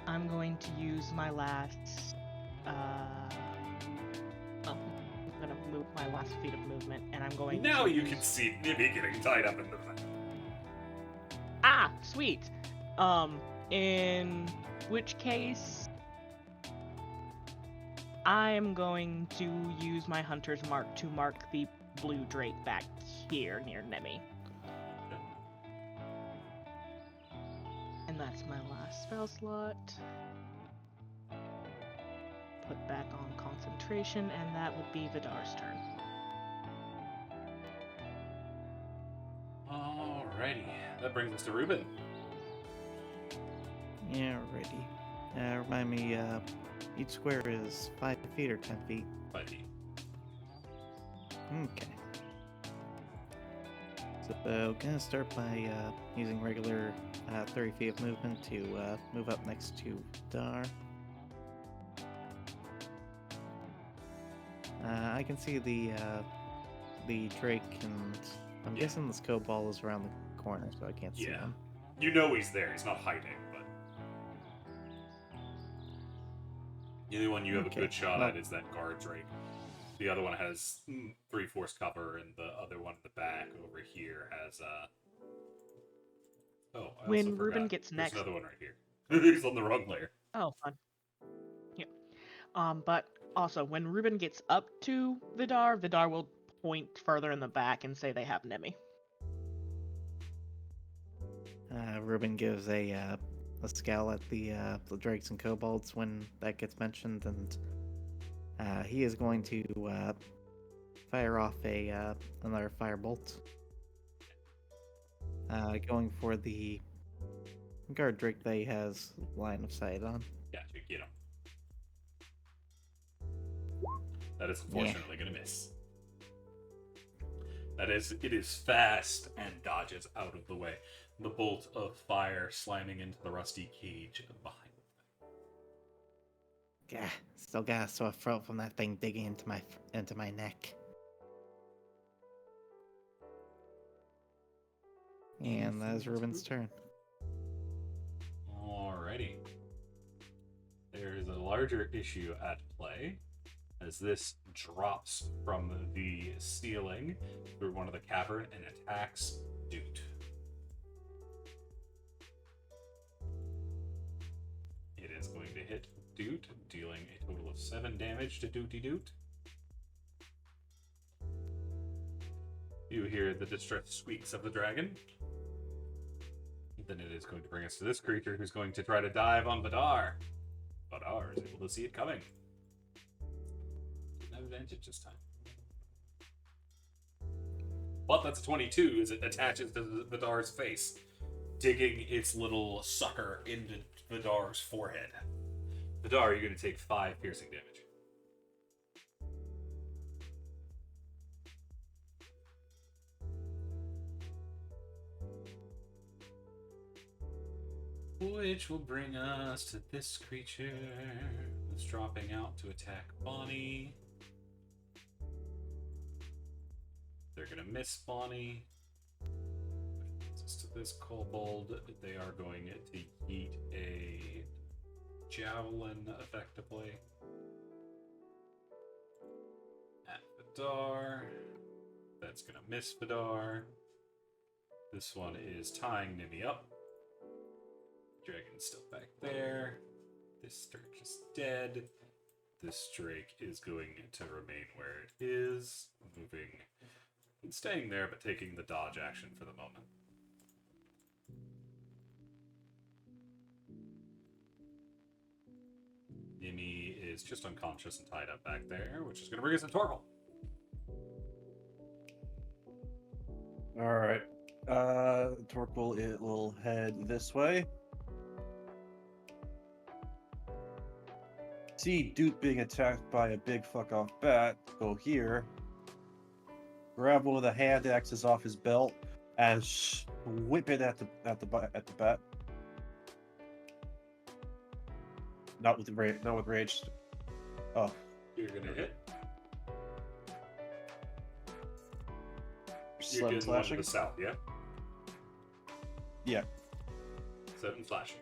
I'm going to use my last. I'm gonna move my last feet of movement, and I'm going Now to you use... can see Nibby getting tied up in the vent. Ah, sweet. In which case, I am going to use my Hunter's Mark to mark the blue drake back here near Nemi. And that's my last spell slot. Put back on concentration, and that would be Vidar's turn. Alrighty, that brings us to Ruben. Alrighty. Remind me, each square is 5 feet or 10 feet. 5 feet. Okay. So, gonna start by using regular 30 feet of movement to move up next to Dar. I can see the Drake, and I'm guessing this kobold is around the corner, so I can't see Yeah. him. You know he's there, he's not hiding, but... The only one you have a Okay, good shot well- at is that guard Drake. The other one has 3/4 cover, and the other one in the back over here has, Oh, I also When forgot. Ruben gets There's next... another one right here. He's on the wrong layer. Oh, fun. Yeah. But also, when Ruben gets up to Vidar, Vidar will point further in the back and say they have Nemi. Ruben gives a scowl at the drakes and kobolds when that gets mentioned, and he is going to fire off another firebolt. Going for the guard drake that he has line of sight on. Yeah, you get him. That is unfortunately going to miss. It is fast and dodges out of the way. The bolt of fire slamming into the rusty cage behind them. Yeah, still got a sore throat from that thing digging into my neck. And that is Ruben's turn. Alrighty. There is a larger issue at play as this drops from the ceiling through one of the cavern and attacks Doot. It is going to hit Doot, dealing a total of 7 damage to Dooty Doot. You hear the distressed squeaks of the dragon. Then it is going to bring us to this creature who's going to try to dive on Vidar. Vidar is able to see it coming. Didn't have advantage this time. But that's a 22 as it attaches to Vidar's face, digging its little sucker into Vidar's forehead. Vidar, you're going to take 5 piercing damage. Which will bring us to this creature who's dropping out to attack Bonnie. They're going to miss Bonnie. Which brings us to this kobold. They are going to yeet a javelin effectively at Vidar. That's going to miss Vidar. This one is tying Nimi up. Dragon's still back there. This Drake is dead. This Drake is going to remain where it is, moving and staying there, but taking the dodge action for the moment. Nimi is just unconscious and tied up back there, which is going to bring us to Torval. Alright. Torquil, it will head this way. See Duke being attacked by a big fuck off bat. Go here. Grab one of the hand axes off his belt and whip it at the bat. Not with rage. Oh. You're gonna hit. You're 7 getting one to slashing. the south, yeah? Yeah. 7 slashing.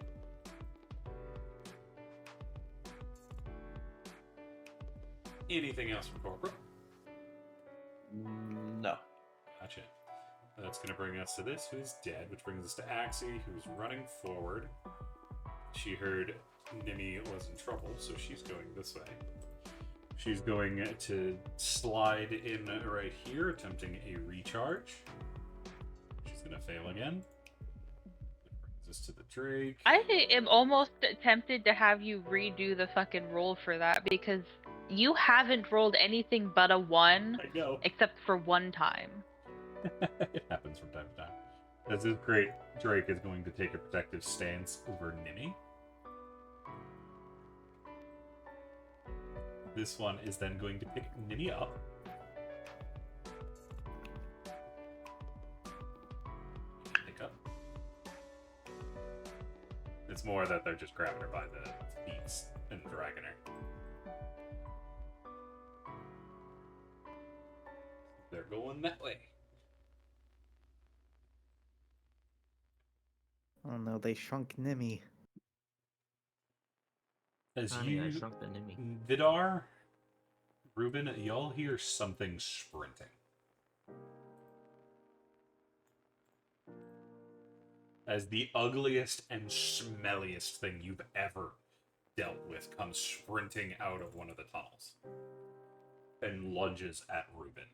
Anything else from Corporal? No. Gotcha. That's going to bring us to this, who's dead, which brings us to Axie, who's running forward. She heard Nimi was in trouble, so she's going this way. She's going to slide in right here, attempting a recharge. She's going to fail again. That brings us to the Drake. I am almost tempted to have you redo the fucking roll for that because you haven't rolled anything but a 1 I know. except for one time. It happens from time to time. As this great Drake is going to take a protective stance over Nimi. This one is then going to pick Nimi up. Pick up. It's more that they're just grabbing her by the feet and dragging her. They're going that way. Oh no, they shrunk Nimi. As Honey, I you, shrunk the Nimi. Vidar, Ruben, y'all hear something sprinting. As the ugliest and smelliest thing you've ever dealt with comes sprinting out of one of the tunnels and lunges at Ruben.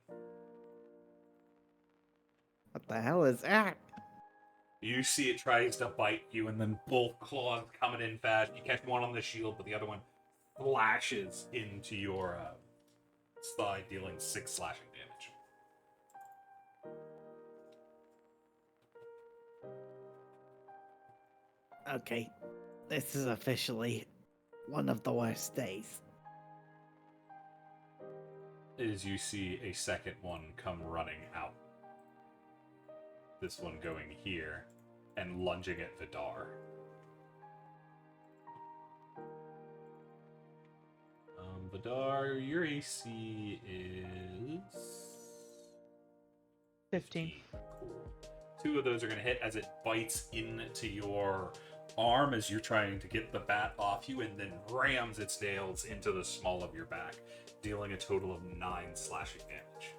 What the hell is that? You see it tries to bite you, and then both claws coming in fast. You catch one on the shield, but the other one flashes into your thigh, dealing 6 slashing damage. Okay, this is officially one of the worst days. As you see a second one come running out. This one going here and lunging at Vidar. Vidar, your AC is 15. Cool. 2 of those are going to hit as it bites into your arm as you're trying to get the bat off you, and then rams its nails into the small of your back, dealing a total of 9 slashing damage.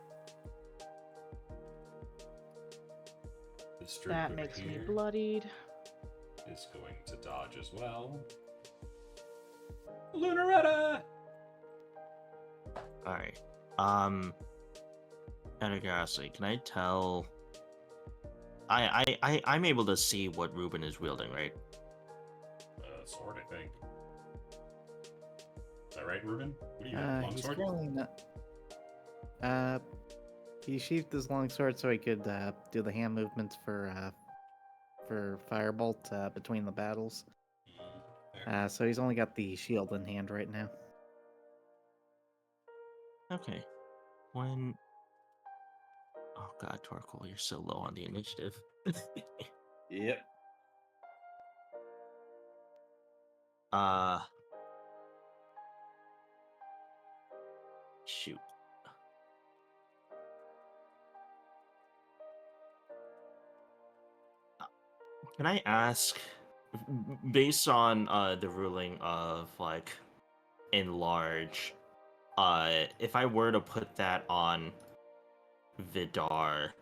This Drake That over makes me here bloodied. is going to dodge as well. Lunaretta! Alright. Out of curiosity, can I tell? I'm able to see what Ruben is wielding, right? Sword, I think. Is that right, Ruben? What do you He's longsword? currently not. He sheathed his longsword so he could do the hand movements for firebolt between the battles. There. So he's only got the shield in hand right now. Okay. When... Oh god, Torkoal, you're so low on the initiative. Yep. Shoot. Can I ask, based on the ruling of like enlarge, if I were to put that on Vidar,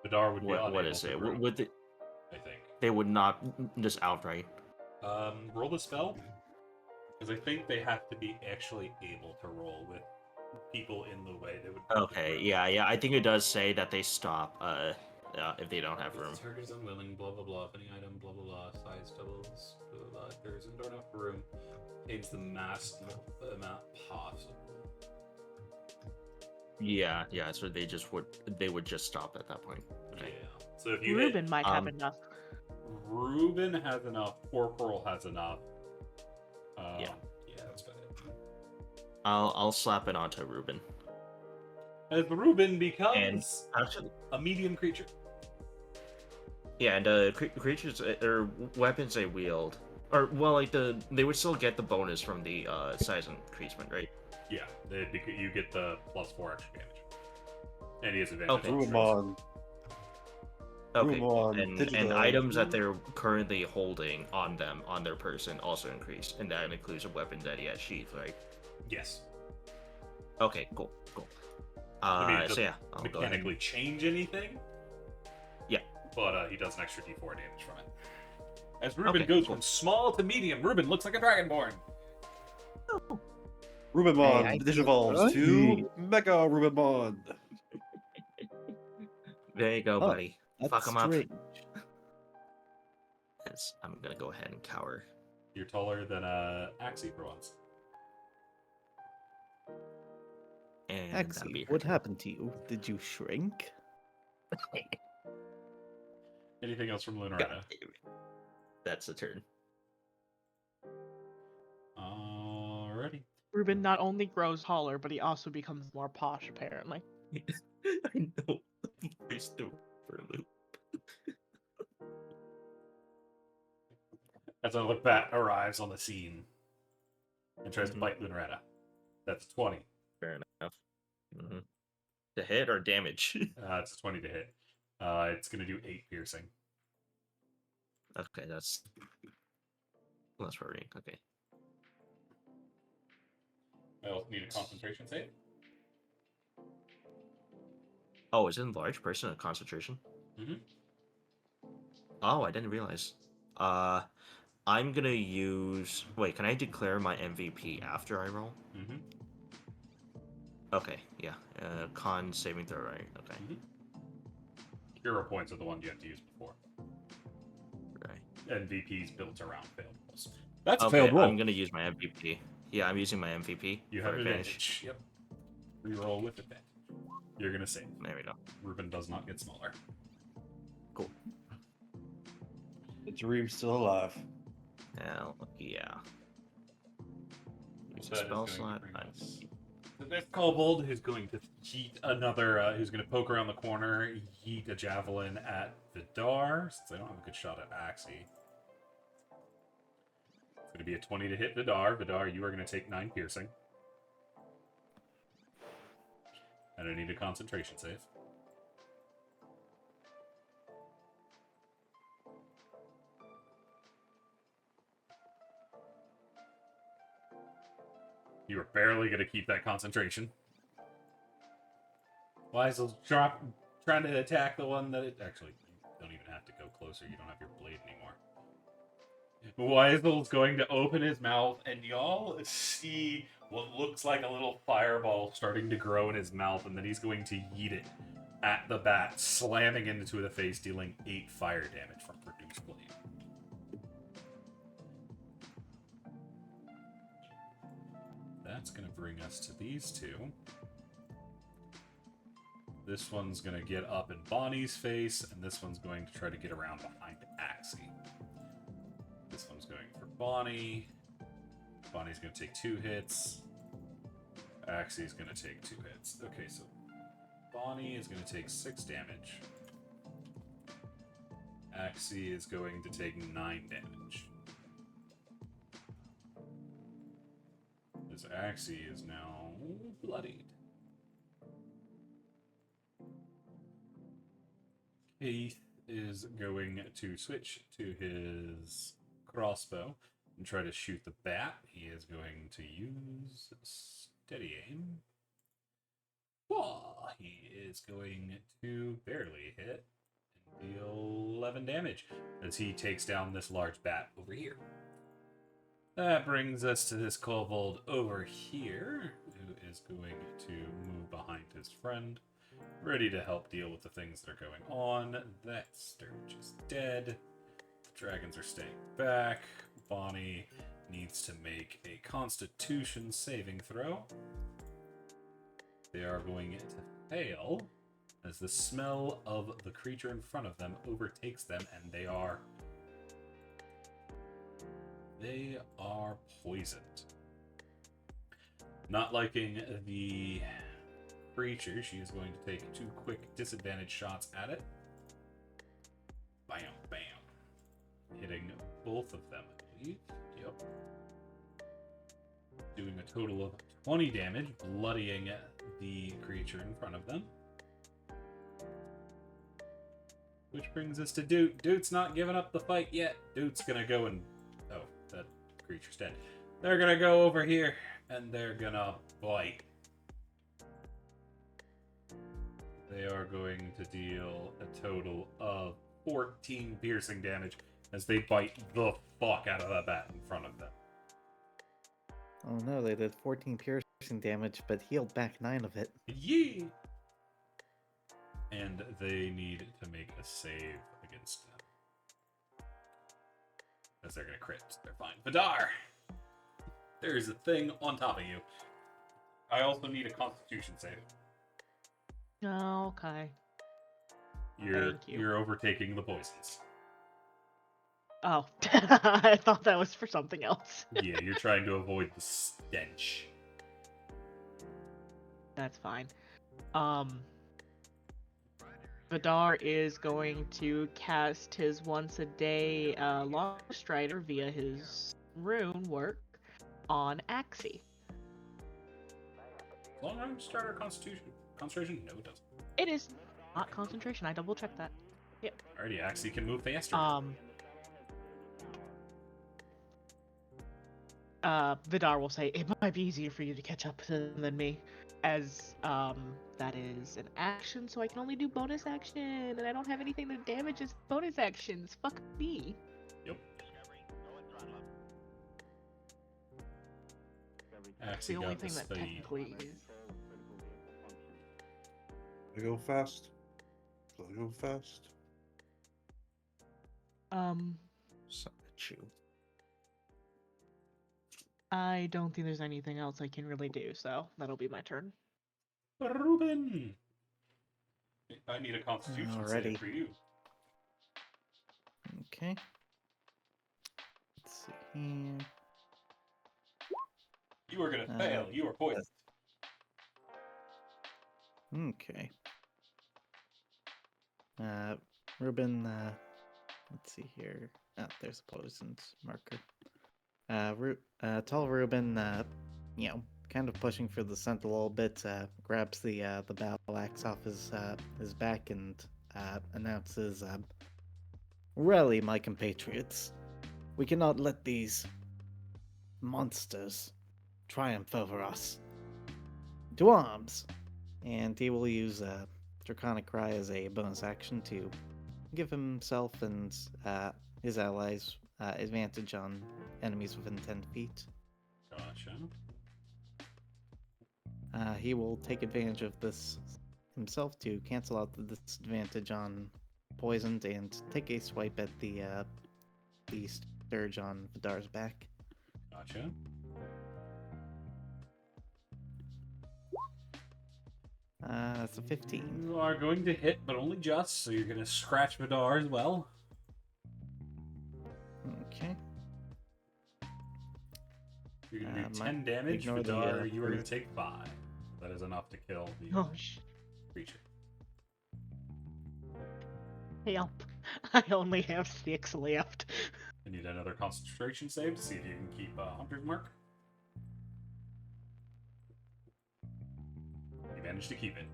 Vidar would be what unable is to it? roam, Would they, I think. they would not just outright? Roll the spell, because I think they have to be actually able to roll with people in the way. They would. Okay, yeah. I think it does say that they stop if they don't have room. Target is unwilling. Blah blah blah. If any item, blah blah blah. Size doubles. Blah blah blah. If there isn't enough room, aims the maximum amount possible. Yeah. So they would just stop at that point. Okay. Yeah. So if you Ruben hit, might have enough. Ruben has enough. Corporal has enough. Yeah. Yeah, that's about it. I'll slap it onto Ruben. As Ruben becomes Actually, a medium creature. yeah, and creatures or weapons they wield, or well, like they would still get the bonus from the size increasement, right? Yeah, you get the +4 extra damage. And he has advantage Okay. on strings. Rumon. Okay, Rumon, and digital. items that they're currently holding on them, on their person, also increase, and that includes a weapon that he has sheath, right? Yes. Okay, cool. I mean, it So doesn't yeah, I'll go ahead. mechanically change anything. Yeah. But he does an extra d4 damage from it. As Ruben Okay, goes cool. from small to medium, Ruben looks like a dragonborn. Rubimon Hey, I- digivolves to Mega Rubimon. There you go, Oh, buddy. That's Fuck him up. strange. Yes, I'm gonna go ahead and cower. You're taller than Axie for once. And that'll Axie, be what her. happened to you? Did you shrink? Anything else from God Lunaretta? damn it. That's the turn. Alrighty. Ruben not only grows taller, but he also becomes more posh, apparently. I know. We're still for a loop. As another bat arrives on the scene and tries to Mhm. bite Lunaretta. That's 20. Fair enough. Mm-hmm. To hit or damage? It's a 20 to hit. It's going to do 8 piercing. Okay, that's worrying. Okay. I also need a concentration save. Oh, is it a large person a concentration? Mm-hmm. Oh, I didn't realize. I'm gonna use. Wait, can I declare my MVP after I roll? Mm-hmm. Okay, yeah. Con saving throw, right? Okay, Hero points are the one you have to use before. right. MVP's built around failed rolls. That's a Okay, failed roll. I'm gonna use my MVP. Yeah, I'm using my MVP. You for have advantage. Yep. Reroll with advantage. You're gonna save. There we go. Ruben does not get smaller. Cool. The dream's still alive. Hell yeah. Use a That is spell going to slot. bring us to this kobold who's going to yeet another. Who's going to poke around the corner, yeet a javelin at Vidar. Since I don't have a good shot at Axie, it's going to be a 20 to hit Vidar. Vidar, you are going to take 9 piercing, and I need a concentration save. You are barely going to keep that concentration. Weisel's trying to attack the one that actually, you don't even have to go closer. You don't have your blade anymore. Weisel's going to open his mouth, and y'all see what looks like a little fireball starting to grow in his mouth, and then he's going to yeet it at the bat, slamming into the face, dealing 8 fire damage from Produce Blade. That's going to bring us to these two. This one's going to get up in Bonnie's face, and this one's going to try to get around behind Axie. This one's going for Bonnie. Bonnie's going to take 2 hits. Axie's going to take 2 hits. Okay, so Bonnie is going to take 6 damage. Axie is going to take 9 damage. This Axie is now bloodied. Keith is going to switch to his crossbow and try to shoot the bat. He is going to use steady aim. Whoa, he is going to barely hit and deal 11 damage as he takes down this large bat over here. That brings us to this kobold over here, who is going to move behind his friend, ready to help deal with the things that are going on. That Sturge is dead. The dragons are staying back. Bonnie needs to make a Constitution saving throw. They are going to fail, as the smell of the creature in front of them overtakes them, and they are poisoned. Not liking the creature, she is going to take 2 quick disadvantage shots at it. Bam, bam. Hitting both of them, I believe. Yep. doing a total of 20 damage, bloodying the creature in front of them. Which brings us to Doot. Doot's not giving up the fight yet. Doot's gonna go and... Oh, that creature's dead. They're gonna go over here, and they're gonna bite. They are going to deal a total of 14 piercing damage as they bite the fuck out of that bat in front of them. Oh no, they did 14 piercing damage, but healed back 9 of it. Yee! And they need to make a save against them. As they're gonna crit. They're fine. Vidar! There's a thing on top of you. I also need a constitution save. Okay. You're Thank you. you're overtaking the poisons. Oh, I thought that was for something else. Yeah, you're trying to avoid the stench. That's fine. Vidar is going to cast his once a day Long Strider via his rune work on Axie. Long arm starter constitution. Concentration? No, it doesn't. It is not concentration. I double checked that. Alrighty, Axie can move faster. Vidar will say it might be easier for you to catch up than me, as that is an action, so I can only do bonus action, and I don't have anything that damages bonus actions. Fuck me. Yep. It's the Axie only got the thing that speed. technically is. I go fast. I go fast. Suck at you. I don't think there's anything else I can really do, so that'll be my turn. Ruben! I need a constitution Alrighty. save for you. Okay. Let's see here. You are gonna fail. You are poisoned. Okay. Ruben, let's see here. Oh, there's a poisoned marker. Tall Ruben, kind of pushing for the scent a little bit, grabs the battle axe off his back and announces, "Rally, my compatriots. We cannot let these monsters triumph over us. To arms!" And he will use Draconic Cry as a bonus action to give himself and his allies advantage on enemies within 10 feet. Gotcha. He will take advantage of this himself to cancel out the disadvantage on poisoned and take a swipe at the Sturge on Vidar's back. Gotcha. That's a 15. You are going to hit, but only just, so you're going to scratch Vidar as well. Okay. You're going to do My- 10 damage. ignore the, Vidar, you are going to first- take 5. That is enough to kill the Oh, creature. help. I only have 6 left. I need another concentration save to see if you can keep Hunter's Mark. You managed to keep it.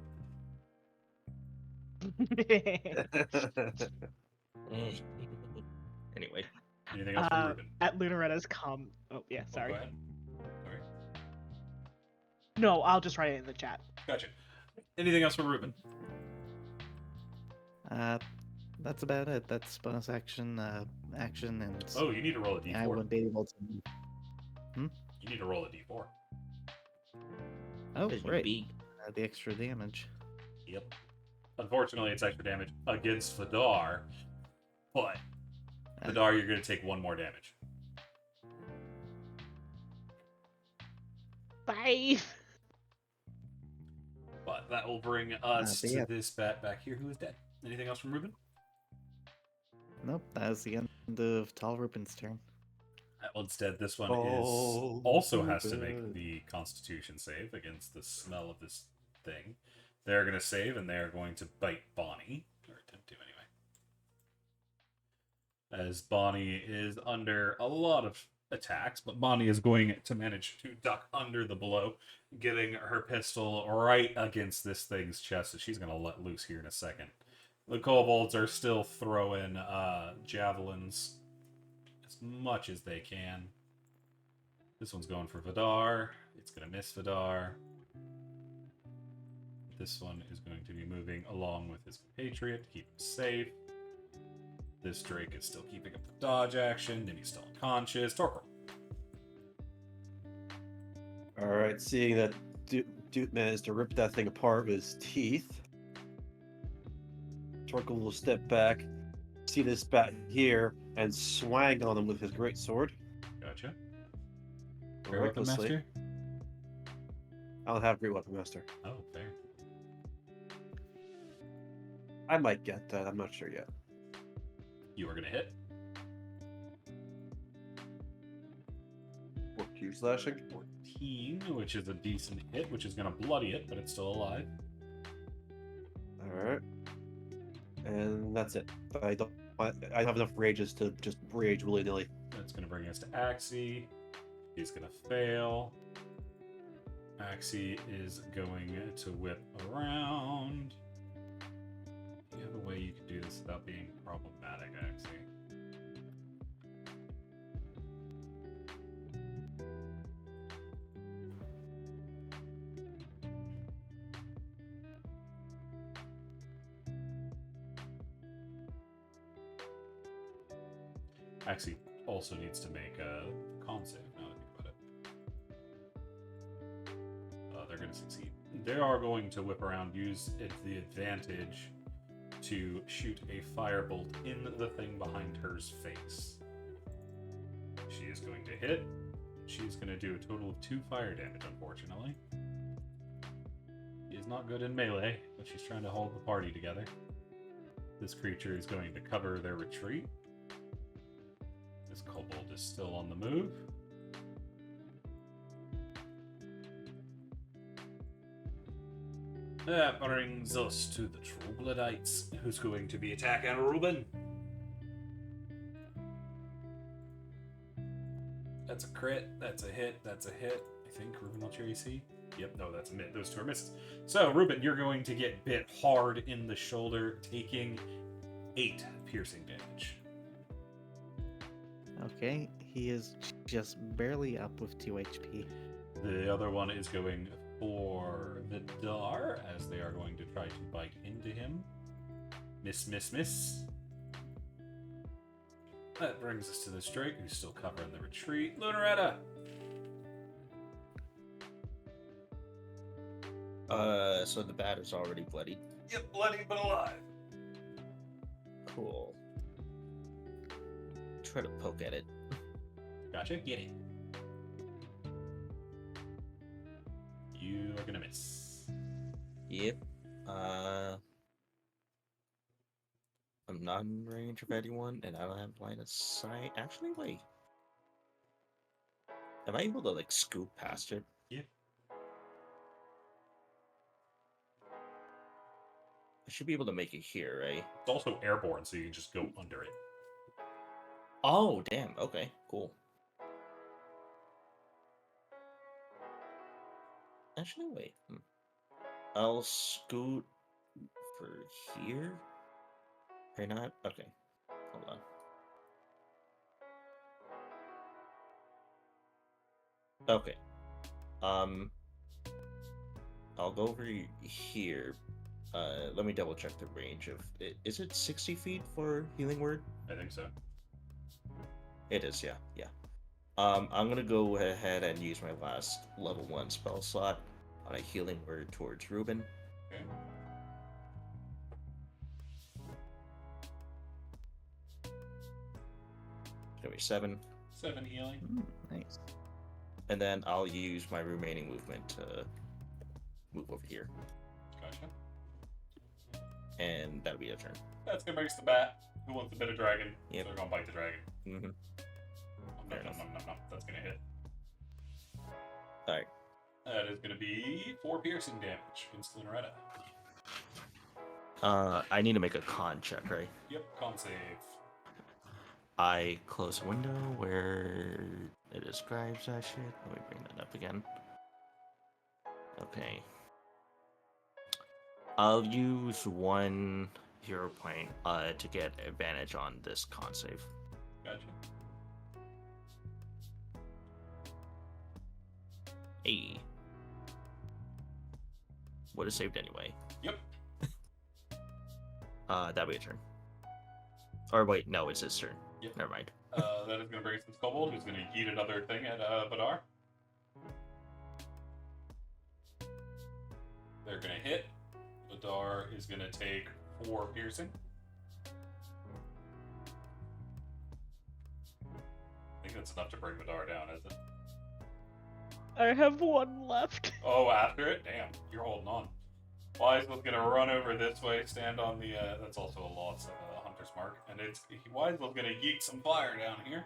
Anyway, Anything else from Ruben? At Lunaretta's com. Oh, yeah, Oh, sorry. go ahead. Sorry. No, I'll just write it in the chat. Gotcha. Anything else from Ruben? That's about it. That's bonus action, action, and Oh, you need to roll a d4. I wouldn't be able to. You need to roll a d4. Oh, because you right. beat. The extra damage. Yep. Unfortunately, it's extra damage against Vidar, but Vidar, you're going to take 1 more damage. 5. But that will bring us but to yeah. this bat back here who is dead. Anything else from Ruben? Nope, that was the end of Tall Ruben's turn. Instead, this one Oh, is also has to make Ruben. the Constitution save against the smell of this thing. They're going to save, and they're going to bite Bonnie, or attempt to anyway. As Bonnie is under a lot of attacks, but Bonnie is going to manage to duck under the blow, getting her pistol right against this thing's chest that she's going to let loose here in a second. The kobolds are still throwing javelins as much as they can. This one's going for Vidar. It's going to miss Vidar. This one is going to be moving along with his compatriot to keep him safe. This Drake is still keeping up the dodge action, and he's still unconscious. Torquil. Alright, seeing that Duke managed to rip that thing apart with his teeth, Torquil will step back, see this bat here, and swang on him with his great sword. Gotcha. Great Weapon Recklessly. Master? I don't have Great Weapon Master. Oh, fair. I might get that, I'm not sure yet. You are going to hit. 14 slashing. 14, which is a decent hit, which is going to bloody it, but it's still alive. Alright. And that's it. I don't have enough rages to just rage willy-nilly. That's going to bring us to Axie. He's going to fail. Axie is going to whip around. Do you have a way you can do this without being problematic, Axie? Axie also needs to make a con save now that I think about it. They're going to succeed. They are going to whip around, use the advantage to shoot a firebolt in the thing behind her's face. She is going to hit. She's going to do a total of 2 fire damage, unfortunately. She is not good in melee, but she's trying to hold the party together. This creature is going to cover their retreat. This kobold is still on the move. That brings us to the Troglodytes, who's going to be attacking Ruben. That's a crit, that's a hit, that's a hit. I think Ruben, what's your AC? Yep, no, that's a miss. Those 2 are misses. So, Ruben, you're going to get bit hard in the shoulder, taking 8 piercing damage. Okay, he is just barely up with 2 HP. The other one is going for Vidar, as they are going to try to bite into him. Miss, miss, miss. That brings us to this Drake, who's still covering the retreat. Lunaretta! So the bat is already bloody. Yep, bloody but alive. Cool. Try to poke at it. Gotcha, get it. You are gonna miss. Yep. I'm not in range of anyone, and I don't have line of sight. Actually, wait. Am I able to, like, scoop past it? Yeah. I should be able to make it here, right? It's also airborne, so you can just go under it. Oh, damn. Okay, cool. Actually, wait. I'll scoot for here. Or not? Okay. Hold on. Okay. I'll go over here. Let me double check the range of it. Is it 60 feet for Healing Word? I think so. It is, yeah, yeah. I'm gonna go ahead and use my last level 1 spell slot on a Healing Word towards Ruben. Okay. It's gonna be 7. 7 healing. Nice. And then I'll use my remaining movement to move over here. Gotcha. And that'll be a turn. That's gonna bring us the bat. Who wants a bit of dragon? Yep. So they're gonna bite the dragon. Mm-hmm. Nom, nom, nom, nom, nom. That's gonna hit. Alright. That is gonna be 4 piercing damage against Lunaretta. I need to make a con check, right? Yep, con save. I close a window where it describes that shit. Let me bring that up again. Okay. I'll use one hero point to get advantage on this con save. Gotcha. Hey. Would have saved anyway. Yep. That'll be a turn. Or wait, no, it's his turn. Yep. Never mind. That is going to bring us this kobold, who's going to yeet another thing at Vidar. They're going to hit. Vidar is going to take 4 piercing. I think that's enough to bring Vidar down, is it? I have one left. Oh, after it? Damn, you're holding on. Wise was going to run over this way, stand on the... that's also a loss of Hunter's Mark. And it's Wise was going to yeet some fire down here.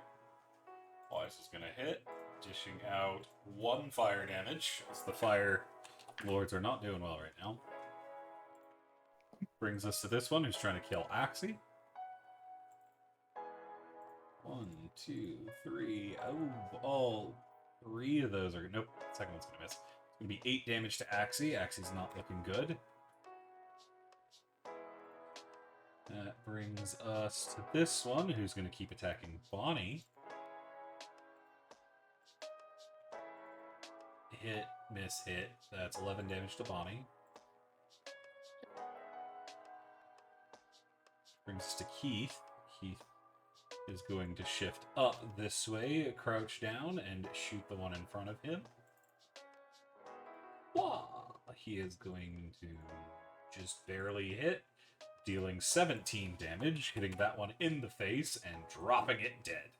Wise is going to hit, dishing out 1 fire damage, as the fire lords are not doing well right now. Brings us to this one, who's trying to kill Axie. 1, 2, 3. Oh, all 3 of those are... Nope, second one's going to miss. It's going to be 8 damage to Axie. Axie's not looking good. That brings us to this one, who's going to keep attacking Bonnie. Hit, miss, hit. That's 11 damage to Bonnie. Brings us to Keith. Keith is going to shift up this way, crouch down, and shoot the one in front of him. Wah! He is going to just barely hit, dealing 17 damage, hitting that one in the face and dropping it dead.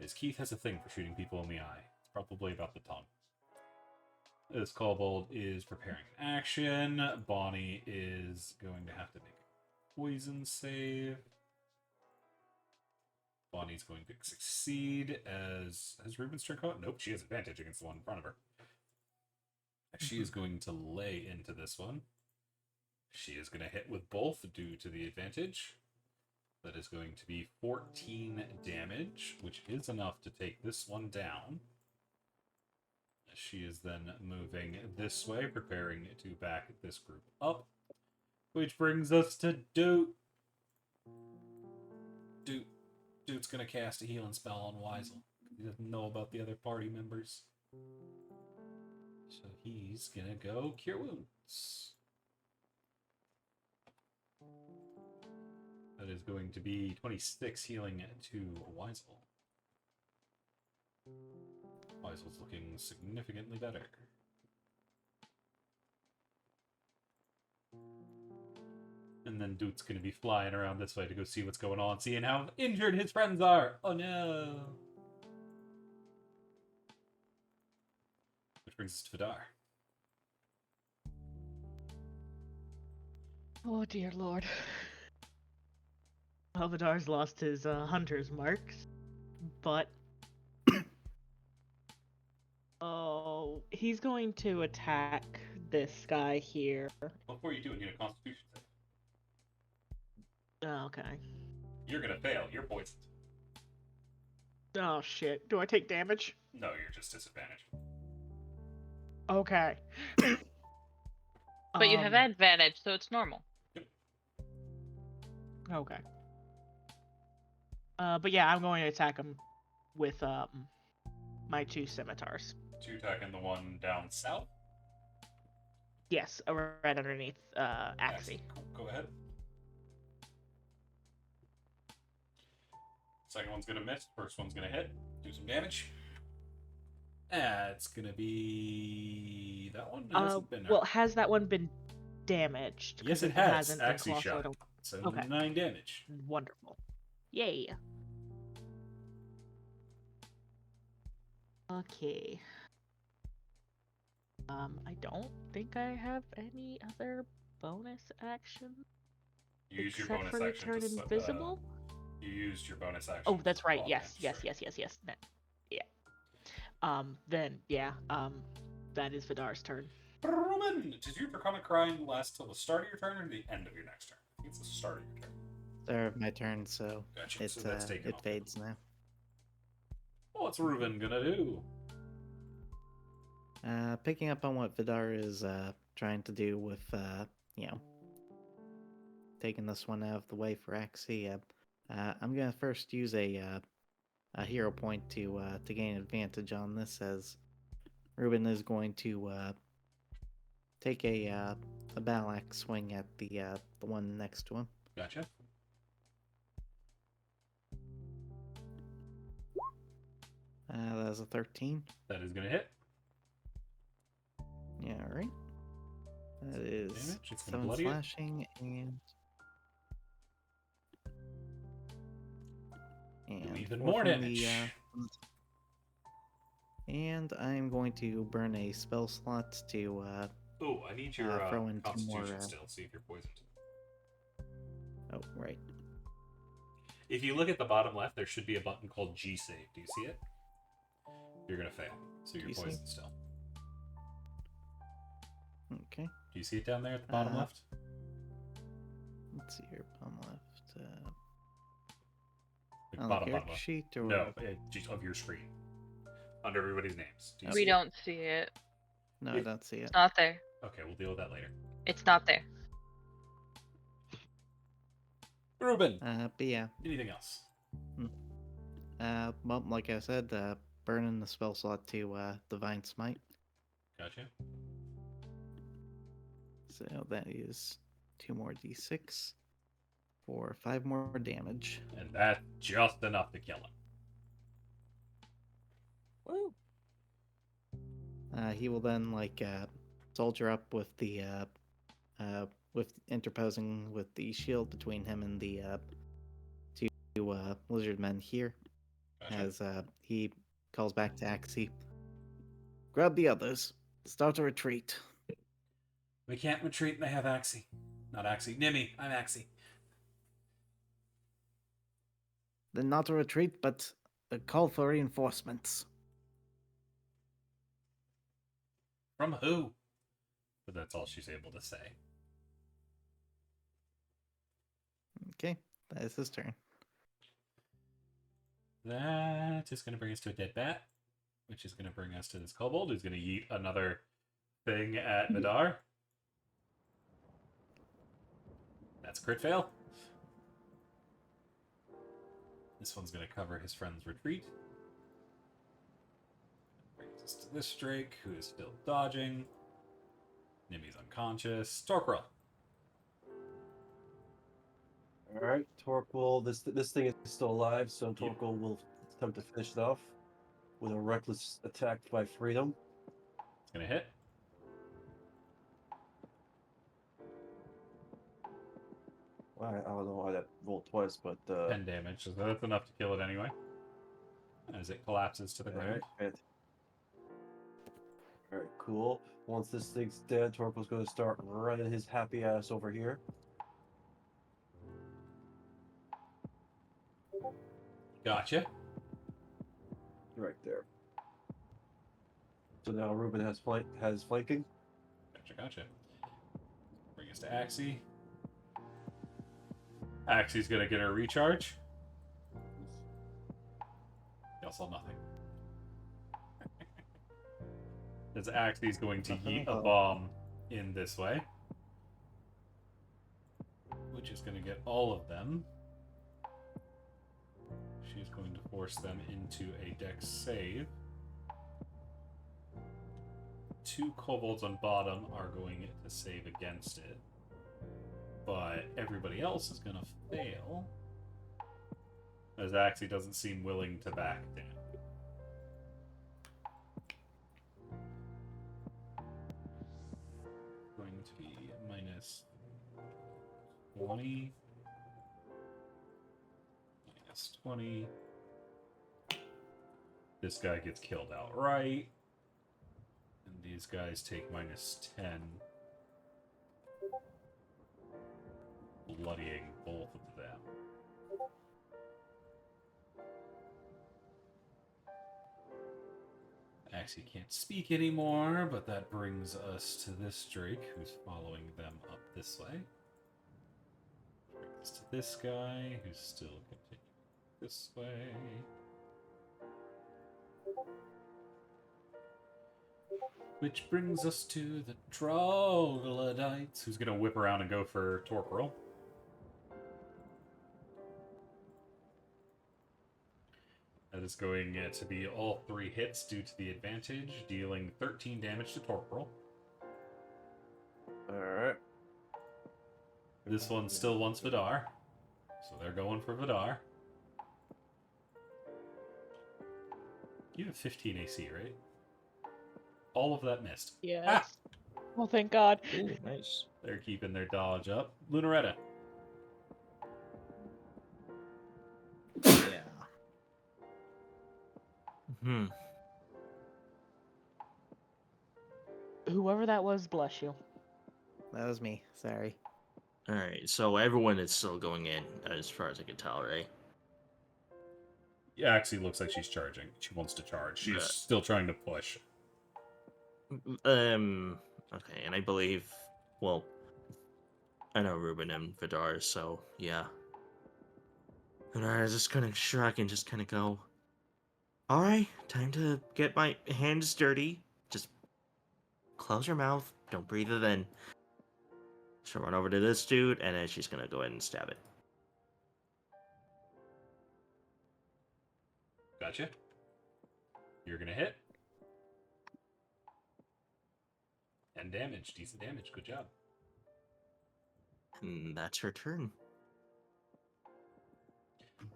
As Keith has a thing for shooting people in the eye. It's probably about the tongue. This kobold is preparing an action. Bonnie is going to have to make a poison save. Bonnie's going to succeed as... Has Ruben's turn caught? Nope, she has advantage against the one in front of her. She is going to lay into this one. She is going to hit with both due to the advantage. That is going to be 14 damage, which is enough to take this one down. She is then moving this way, preparing to back this group up. Which brings us to Doot. Doot's going to cast a healing spell on Weisel. He doesn't know about the other party members. So he's going to go Cure Wounds. That is going to be 26 healing to Weisel. Weisel's looking significantly better. And then Doot's going to be flying around this way to go see what's going on, seeing how injured his friends are. Oh no! Which brings us to Vidar. Oh dear lord. Alvidar's lost his hunter's marks, but oh, he's going to attack this guy here. Before you do it, you need a Constitution save. Oh, okay. You're gonna fail. You're poisoned. Oh shit. Do I take damage? No, you're just disadvantaged. Okay. But you have advantage, so it's normal. Okay. But yeah, I'm going to attack him with my 2 scimitars. 2 attacking the one down south. Yes, right underneath Axie. Cool. Go ahead. Second one's gonna miss. First one's gonna hit. Do some damage. It's gonna be that one. Well, has that one been damaged? Yes, it If has. hasn't, then Axie Colossal, I shot. don't- So Okay. 9 damage. Wonderful. Yay. Okay. I don't think I have any other bonus action You use your except bonus for action turn to invisible. you used your bonus action. Oh, that's right. to Yes, swap yes, damage, yes, yes, yes. Yeah. Then yeah. That is Vidar's turn. Roman, does your Draconic Crying last till the start of your turn or the end of your next turn? I think it's the start of your turn. start of my turn, so Gotcha. it So that's taken it off. fades now. What's Reuben gonna do? Picking up on what Vidar is trying to do with taking this one out of the way for Axie. I'm gonna first use a hero point to gain advantage on this, as Ruben is going to take a battle axe swing at the one next to him. Gotcha. That is a 13. That is gonna hit. Yeah, all right. That is Damage, it's gonna 7 bloody it. slashing and even 4 more from damage. And I'm going to burn a spell slot to Oh, I need your throw in 2 more. Constitution still. See if you're poisoned. Oh, right. If you look at the bottom left, there should be a button called G save. Do you see it? You're gonna fail, so you're G-save? poisoned still. Okay. Do you see it down there at the bottom left? Let's see here, bottom left. The On the bottom character left. sheet, or No, just of your screen. Under everybody's names. Do you We see don't see it. no, I don't see it. It's not there. it? Okay, we'll deal with that later. It's not there. Ruben, But yeah, anything else? well, like I said, burning the spell slot to Divine Smite. Gotcha. So that is 2 more d6 for 5 more damage. And that's just enough to kill him. Woo. He will then soldier up with the with interposing with the shield between him and the two lizard men here, Gotcha. as he calls back to Axie. Grab the others. Start a retreat. We can't retreat and they have Axie. Not Axie. Nimmy, I'm Axie. Then not a retreat, but a call for reinforcements. From who? But that's all she's able to say. Okay, that is his turn. That is going to bring us to a dead bat, which is going to bring us to this kobold, who's going to yeet another thing at Vidar. That's a crit fail. This one's going to cover his friend's retreat. Brings us to this Drake, who is still dodging. Nimmy's unconscious. Torquil. All right, Torquil. This thing is still alive, so Torquil will attempt to finish it off with a reckless attack by Freedom. It's going to hit. I don't know why that rolled twice, but 10 damage, so that's enough to kill it anyway. As it collapses to the ground. All right, cool. Once this thing's dead, Torquil's going to start running his happy ass over here. Gotcha. Right there. So now Ruben has flanking. Gotcha. Bring us to Axie. Axie's gonna get her recharge. Y'all saw nothing. As Axie's going to yeet a bomb in this way, which is gonna get all of them. She's going to force them into a dex save. 2 kobolds on bottom are going to save against it. But everybody else is going to fail. As Axie doesn't seem willing to back down. Going to be minus 20. Minus 20. This guy gets killed outright. And these guys take minus 10. Bloodying both of them. Axie can't speak anymore, but that brings us to this Drake, who's following them up this way. Bring It's to this guy who's still continuing this way. Which brings us to the troglodytes, who's gonna whip around and go for Torquil. That is going to be all 3 hits due to the advantage, dealing 13 damage to Torquil. Alright. This one still wants Vidar, so they're going for Vidar. You have 15 AC, right? All of that missed. Yes. Well, thank God. Ooh, nice. They're keeping their dodge up. Lunaretta. Yeah. Hmm. Whoever that was, bless you. That was me. Sorry. All right. So everyone is still going in, as far as I can tell, right? Yeah, actually looks like she's charging. She wants to charge. She's Yeah. still trying to push. Okay, and I believe, well, I know Ruben and Vidar, so yeah. Vidar is just gonna shrug and just kind of go, all right, time to get my hands dirty. Just close your mouth, don't breathe it in. She'll run over to this dude, and then she's gonna go ahead and stab it. Gotcha. You're gonna hit. And damage. Decent damage. Good job. And that's her turn.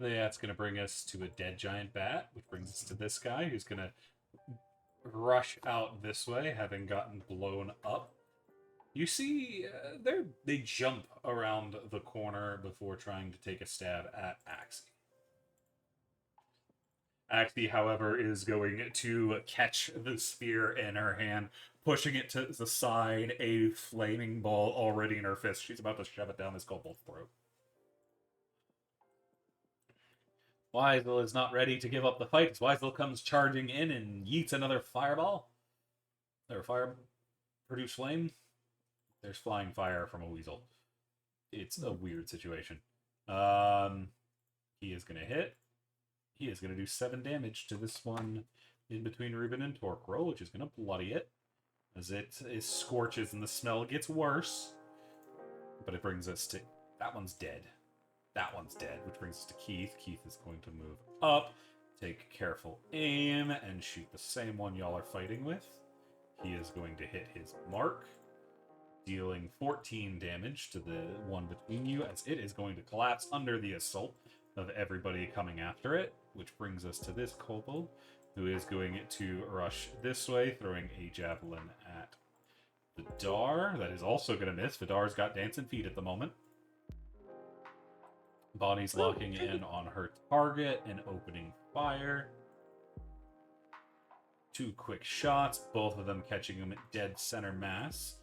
That's going to bring us to a dead giant bat, which brings us to this guy who's going to rush out this way, having gotten blown up. You see, they jump around the corner before trying to take a stab at Axie. Axie, however, is going to catch the spear in her hand, pushing it to the side, a flaming ball already in her fist. She's about to shove it down this kobold's throat. Weisel is not ready to give up the fight as Weisel comes charging in and yeets another fireball. Or fire-produced flame. There's flying fire from a weasel. It's a weird situation. He is going to hit. He is going to do 7 damage to this one in between Ruben and Torquil, which is going to bloody it. As it scorches and the smell gets worse. But it brings us to... That one's dead. That one's dead, which brings us to Keith. Keith is going to move up, take careful aim, and shoot the same one y'all are fighting with. He is going to hit his mark, dealing 14 damage to the one between you, as it is going to collapse under the assault of everybody coming after it, which brings us to this kobold, who is going to rush this way, throwing a javelin at Vidar. That is also going to miss. Vidar's got dancing feet at the moment. Bonnie's locking in on her target and opening fire. 2 quick shots, both of them catching him at dead center mass,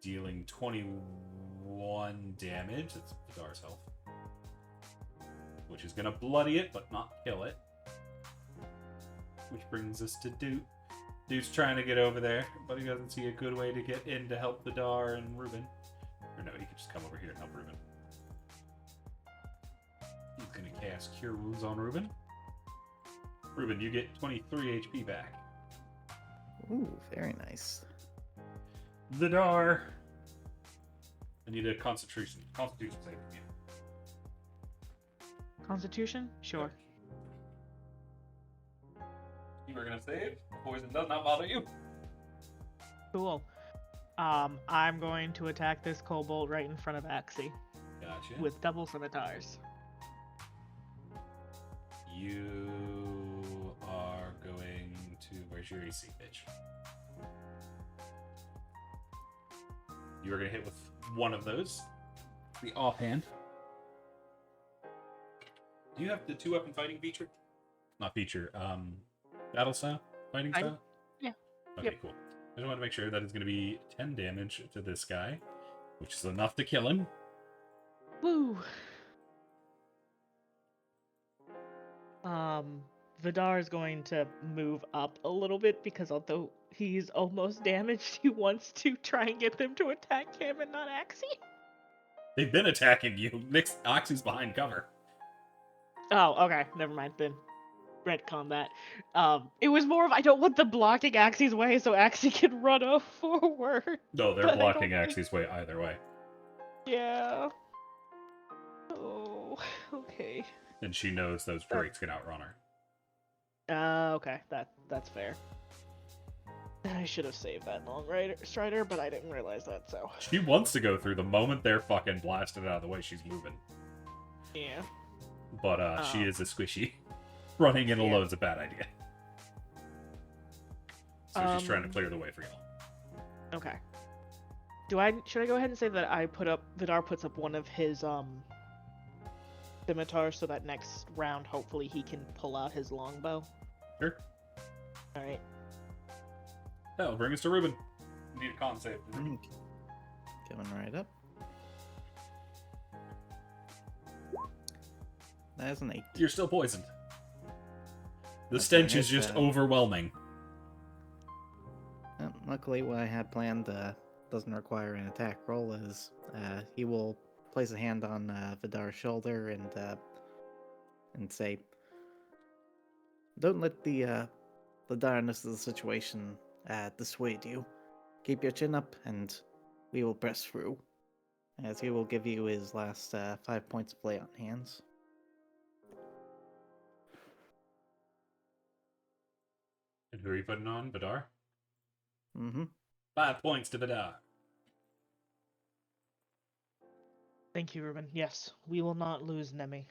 dealing 21 damage. That's Vidar's health. Which is going to bloody it, but not kill it. Which brings us to Duke. Duke's trying to get over there, but he doesn't see a good way to get in to help Vidar and Ruben. Or no, he could just come over here and help Ruben. He's going to cast Cure Wounds on Ruben. Ruben, you get 23 HP back. Ooh, very nice. Vidar. I need a Constitution save from you. Constitution? Sure. You were going to save? Poison does not bother you? Cool. I'm going to attack this kobold right in front of Axie Gotcha. with double scimitars. You are going to... Where's your AC, bitch? You are going to hit with one of those. The offhand. Do you have the 2-weapon fighting feature? Not feature, battle style? Fighting style? Yeah. Okay, Yep. cool. I just want to make sure that is going to be 10 damage to this guy, which is enough to kill him. Woo! Vidar is going to move up a little bit because although he's almost damaged, he wants to try and get them to attack him and not Axie. They've been attacking you. Nick's Oxy's behind cover. Oh, okay. Never mind then. Retcon that. It was more of I don't want them blocking Axie's way so Axie can run forward. No, they're But I blocking don't think- Axie's way either way. Yeah. Oh, okay. And she knows those drakes can outrun her. Okay. That's fair. I should have saved that long strider, but I didn't realize that, so. She wants to go through the moment they're fucking blasted out of the way, she's moving. Yeah. But she is a squishy. Running in alone's a bad idea. So she's trying to clear the way for y'all. Okay. Should I go ahead and say that Vidar puts up one of his scimitars so that next round hopefully he can pull out his longbow? Sure. Alright. That'll bring us to Ruben. Need a con save. Coming right up. That is an 8. You're still poisoned. The That's stench alright, is just overwhelming. Luckily, what I had planned doesn't require an attack roll, as he will place a hand on Vidar's shoulder and say, "Don't let the direness of the situation dissuade you. Keep your chin up, and we will press through." As he will give you his last 5 points of lay on hands. And who are you putting on? Vidar? Mm-hmm. 5 points to Vidar. Thank you, Ruben. Yes, we will not lose Nemi.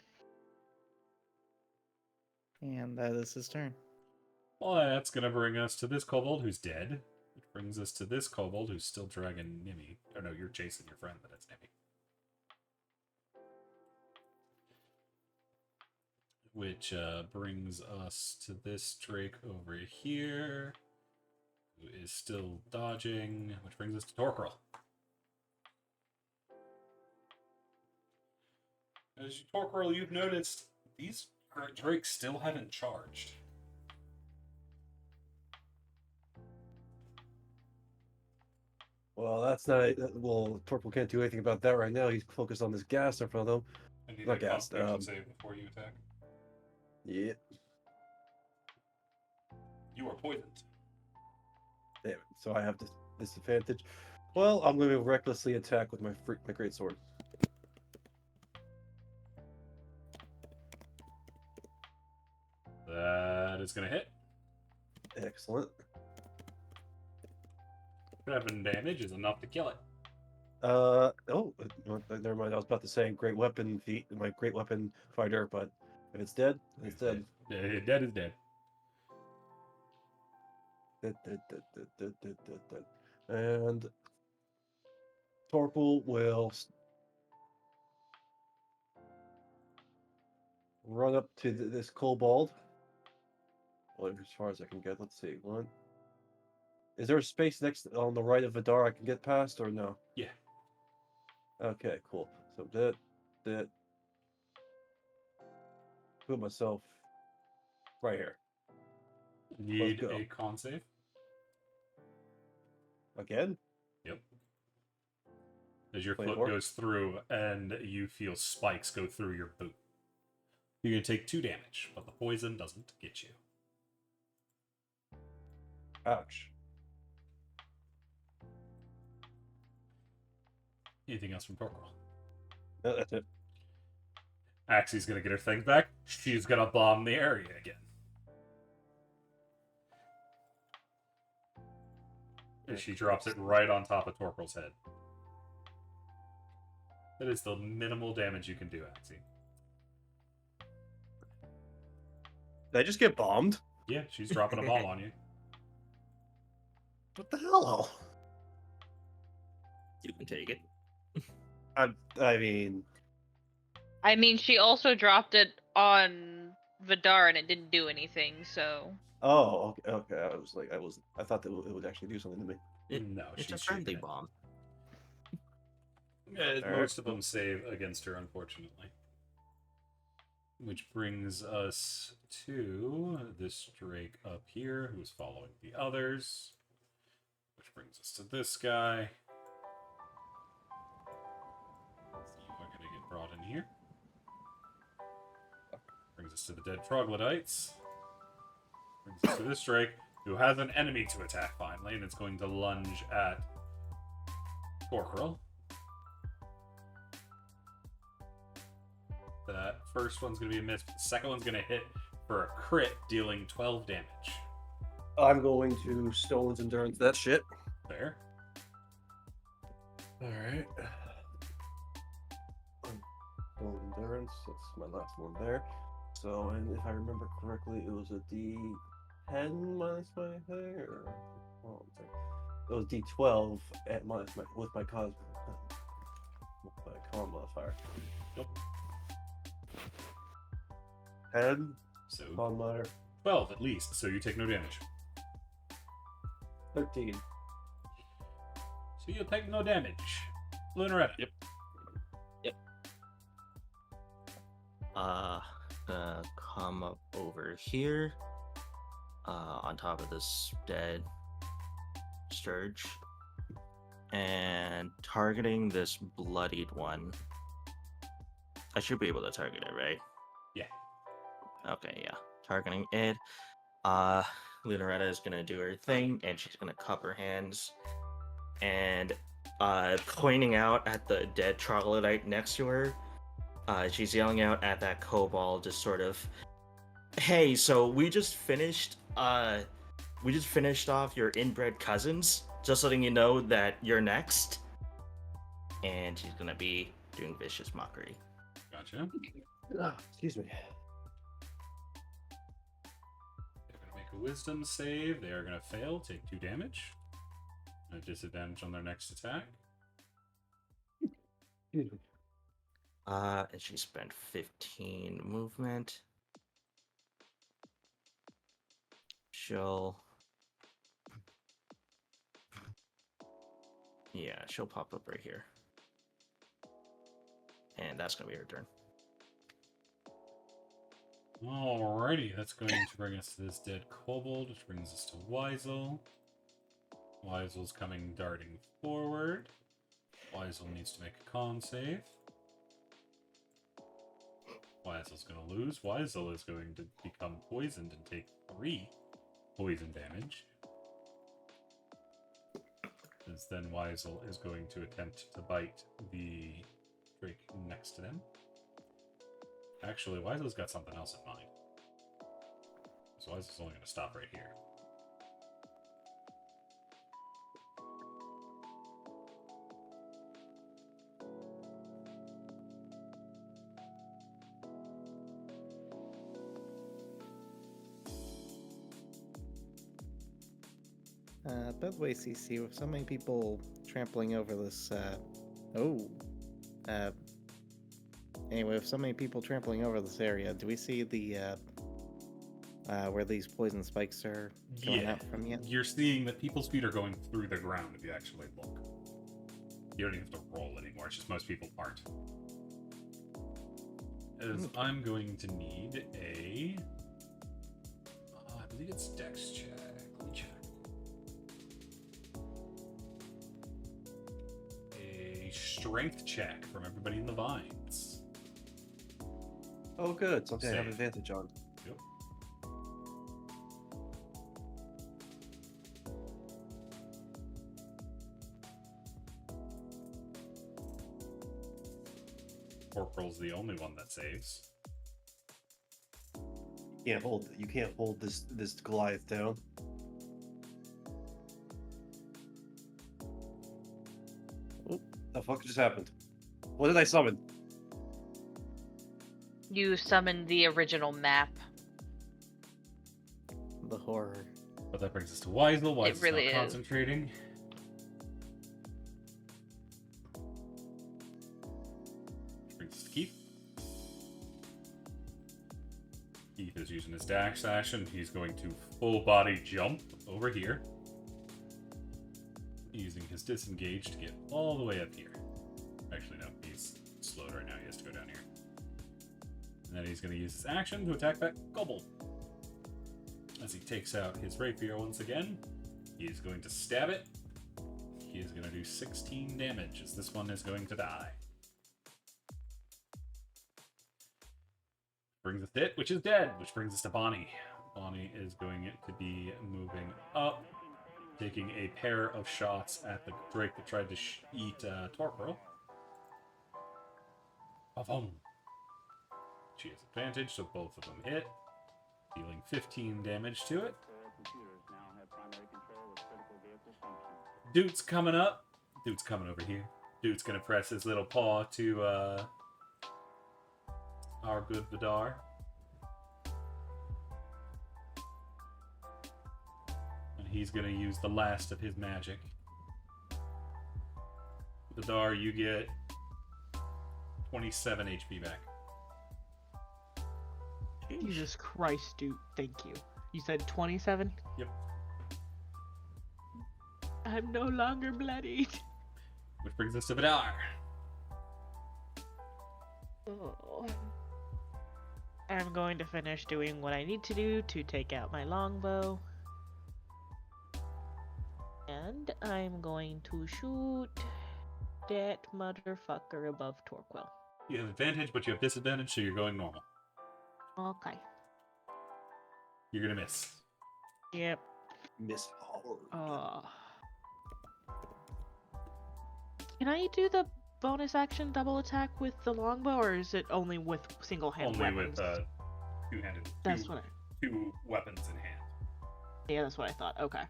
And that is his turn. Well, that's going to bring us to this kobold who's dead. Which brings us to this kobold who's still dragging Nimi. Oh no, you're chasing your friend, but it's Nimi. Which brings us to this Drake over here, who is still dodging, which brings us to Torquil. As Torquil, you've noticed these Drakes still haven't charged. Well, that's not. Well, Torpil can't do anything about that right now. He's focused on this gas in front of him. I need Not a gas, Constitution save before you attack. Yeah. You are poisoned. Damn it. So I have this disadvantage. Well, I'm going to recklessly attack with my great sword. That is going to hit. Excellent. 7 damage is enough to kill it. Oh, never mind. I was about to say great weapon feat, my great weapon fighter, but if it's dead, it's dead. Dead is dead. And Torpil will run up to this kobold. Well, as far as I can get, let's see. One. Is there a space next on the right of Vidar I can get past, or no? Yeah. Okay, cool. So that. Put myself right here. Need go. a con save. Again? Yep. As your Play foot more? goes through and you feel spikes go through your boot. You're going to take 2 damage, but the poison doesn't get you. Ouch. Anything else from Torquil? No, that's it. Axie's going to get her thing back. She's going to bomb the area again. And she drops it right on top of Torquil's head. That is the minimal damage you can do, Axie. Did I just get bombed? Yeah, she's dropping a bomb on you. What the hell? You can take it. I mean, I mean, she also dropped it on Vidar and it didn't do anything, so. oh, okay. I thought that it would actually do something to me. No, It's a she's friendly shooting it. bomb. Yeah, Alright. most of them save against her, unfortunately. Which brings us to this Drake up here, who's following the others. Which brings us to this guy. brought in here. Brings us to the dead troglodytes. Brings us to this Drake, who has an enemy to attack finally, and it's going to lunge at Torquil. That first one's going to be a miss, but the second one's going to hit for a crit, dealing 12 damage. I'm going to Stone's Endurance that shit. Fair. Alright. Stone's Endurance, that's my last one there. So, and if I remember correctly, it was a D10 minus my thing, or... Oh, it was D12 at minus my, with my con modifier. Nope. 10 So con modifier. 12 at least, so you take no damage. 13. So you'll take no damage. Lunaretta. Yep. Come up over here, on top of this dead Sturge, and targeting this bloodied one. I should be able to target it, right? Yeah. Okay, yeah. Targeting it. Lunaretta is gonna do her thing, and she's gonna cup her hands, and pointing out at the dead troglodyte next to her. She's yelling out at that kobold, just sort of, "Hey, so we just finished off your inbred cousins. Just letting you know that you're next." And she's gonna be doing vicious mockery. Gotcha. Excuse me. They're going to make a wisdom save. They are going to fail, take 2 damage. A disadvantage on their next attack. Excuse me. And she spent 15 movement. She'll pop up right here. And that's gonna be her turn. Alrighty, that's going to bring us to this dead kobold, which brings us to Weisel. Weisel's coming darting forward. Weisel needs to make a con save. Weisel's going to lose. Weisel is going to become poisoned and take 3 poison damage. Since then Weisel is going to attempt to bite the Drake next to them. Actually, Weisel's got something else in mind. So Weisel's only going to stop right here. By the way, CC, with so many people trampling over this, anyway, with so many people trampling over this area, do we see the, where these poison spikes are going out from yet? You're seeing that people's feet are going through the ground if you actually look. You don't even have to roll anymore, it's just most people aren't. As I'm going to need a... I believe it's Dex check. Let me check. A strength check from everybody in the vines. Oh, good. Something I have Save. advantage on. Yep. Corporal's the only one that saves. You can't hold this Goliath down. Oop. The fuck just happened? What did I summon? You summoned the original map. The horror. But that brings us to Weisel. Weisel's really not is. concentrating. Which brings us to Keith. Keith is using his dash action. He's going to full body jump over here. Using his disengage to get all the way up here. Actually, no, he's slowed right now. He has to go down here. And then he's going to use his action to attack that kobold. As he takes out his rapier once again, he is going to stab it. He is going to do 16 damage, as this one is going to die. brings us to it, which is dead. Which brings us to Bonnie. Bonnie is going to be moving up, taking a pair of shots at the Drake that tried to eat Torquil. Boom. She has advantage, so both of them hit, dealing 15 damage to it. Dude's coming up. Dude's coming over here. Dude's gonna press his little paw to our good Vidar. And he's gonna use the last of his magic. Vidar, you get 27 HP back. Jesus Christ, dude. Thank you. You said 27? Yep. I'm no longer bloodied. Which brings us to Vidar. Oh. I'm going to finish doing what I need to do to take out my longbow. And I'm going to shoot that motherfucker above Torquil. You have advantage, but you have disadvantage, so you're going normal. Okay. You're gonna miss. Yep. Miss hard. Can I do the bonus action double attack with the longbow, or is it only with single-hand Only weapons? with two-handed. That's what Two weapons in hand. Yeah, that's what I thought. Okay.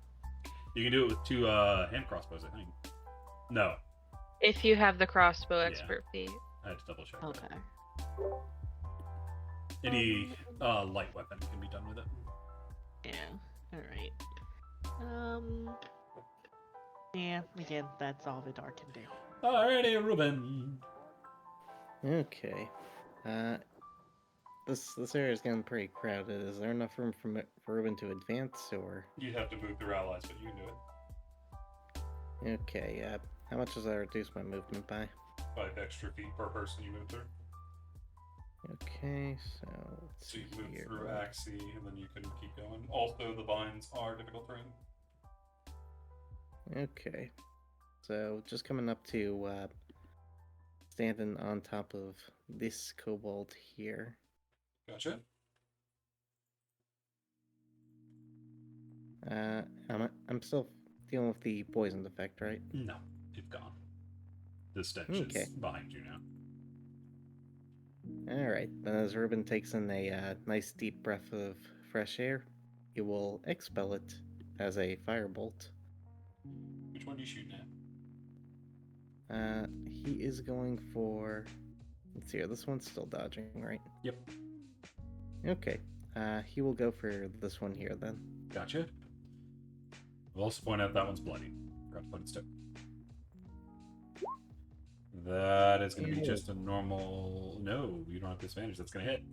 You can do it with two hand crossbows, I think. No, If you have the crossbow expert feat. I had to double check. Okay. Any light weapon can be done with it. Yeah. Alright. Yeah, again, that's all Vidar can do. Alrighty, Ruben. Okay. This area is getting pretty crowded. Is there enough room for Ruben to advance, or? You'd have to move through allies, but you can do it. Okay. How much does that reduce my movement by? 5 extra feet per person you move through. Okay, so let's So you see move here. through Axie, and then you can keep going. Also, the vines are difficult terrain. Okay. So just coming up to standing on top of this kobold here. Gotcha. I'm still dealing with the poisoned effect, right? No, it's gone. The stench Okay. is behind you now. Alright, then as Ruben takes in a nice deep breath of fresh air, he will expel it as a firebolt. Which one are you shooting at? He is going for... Let's see here, this one's still dodging, right? Yep. Okay, he will go for this one here then. Gotcha. I'll also point out that one's bloody. Forgot to put it still. That is going to be Ew. just a normal... No, you don't have disadvantage. That's going to hit.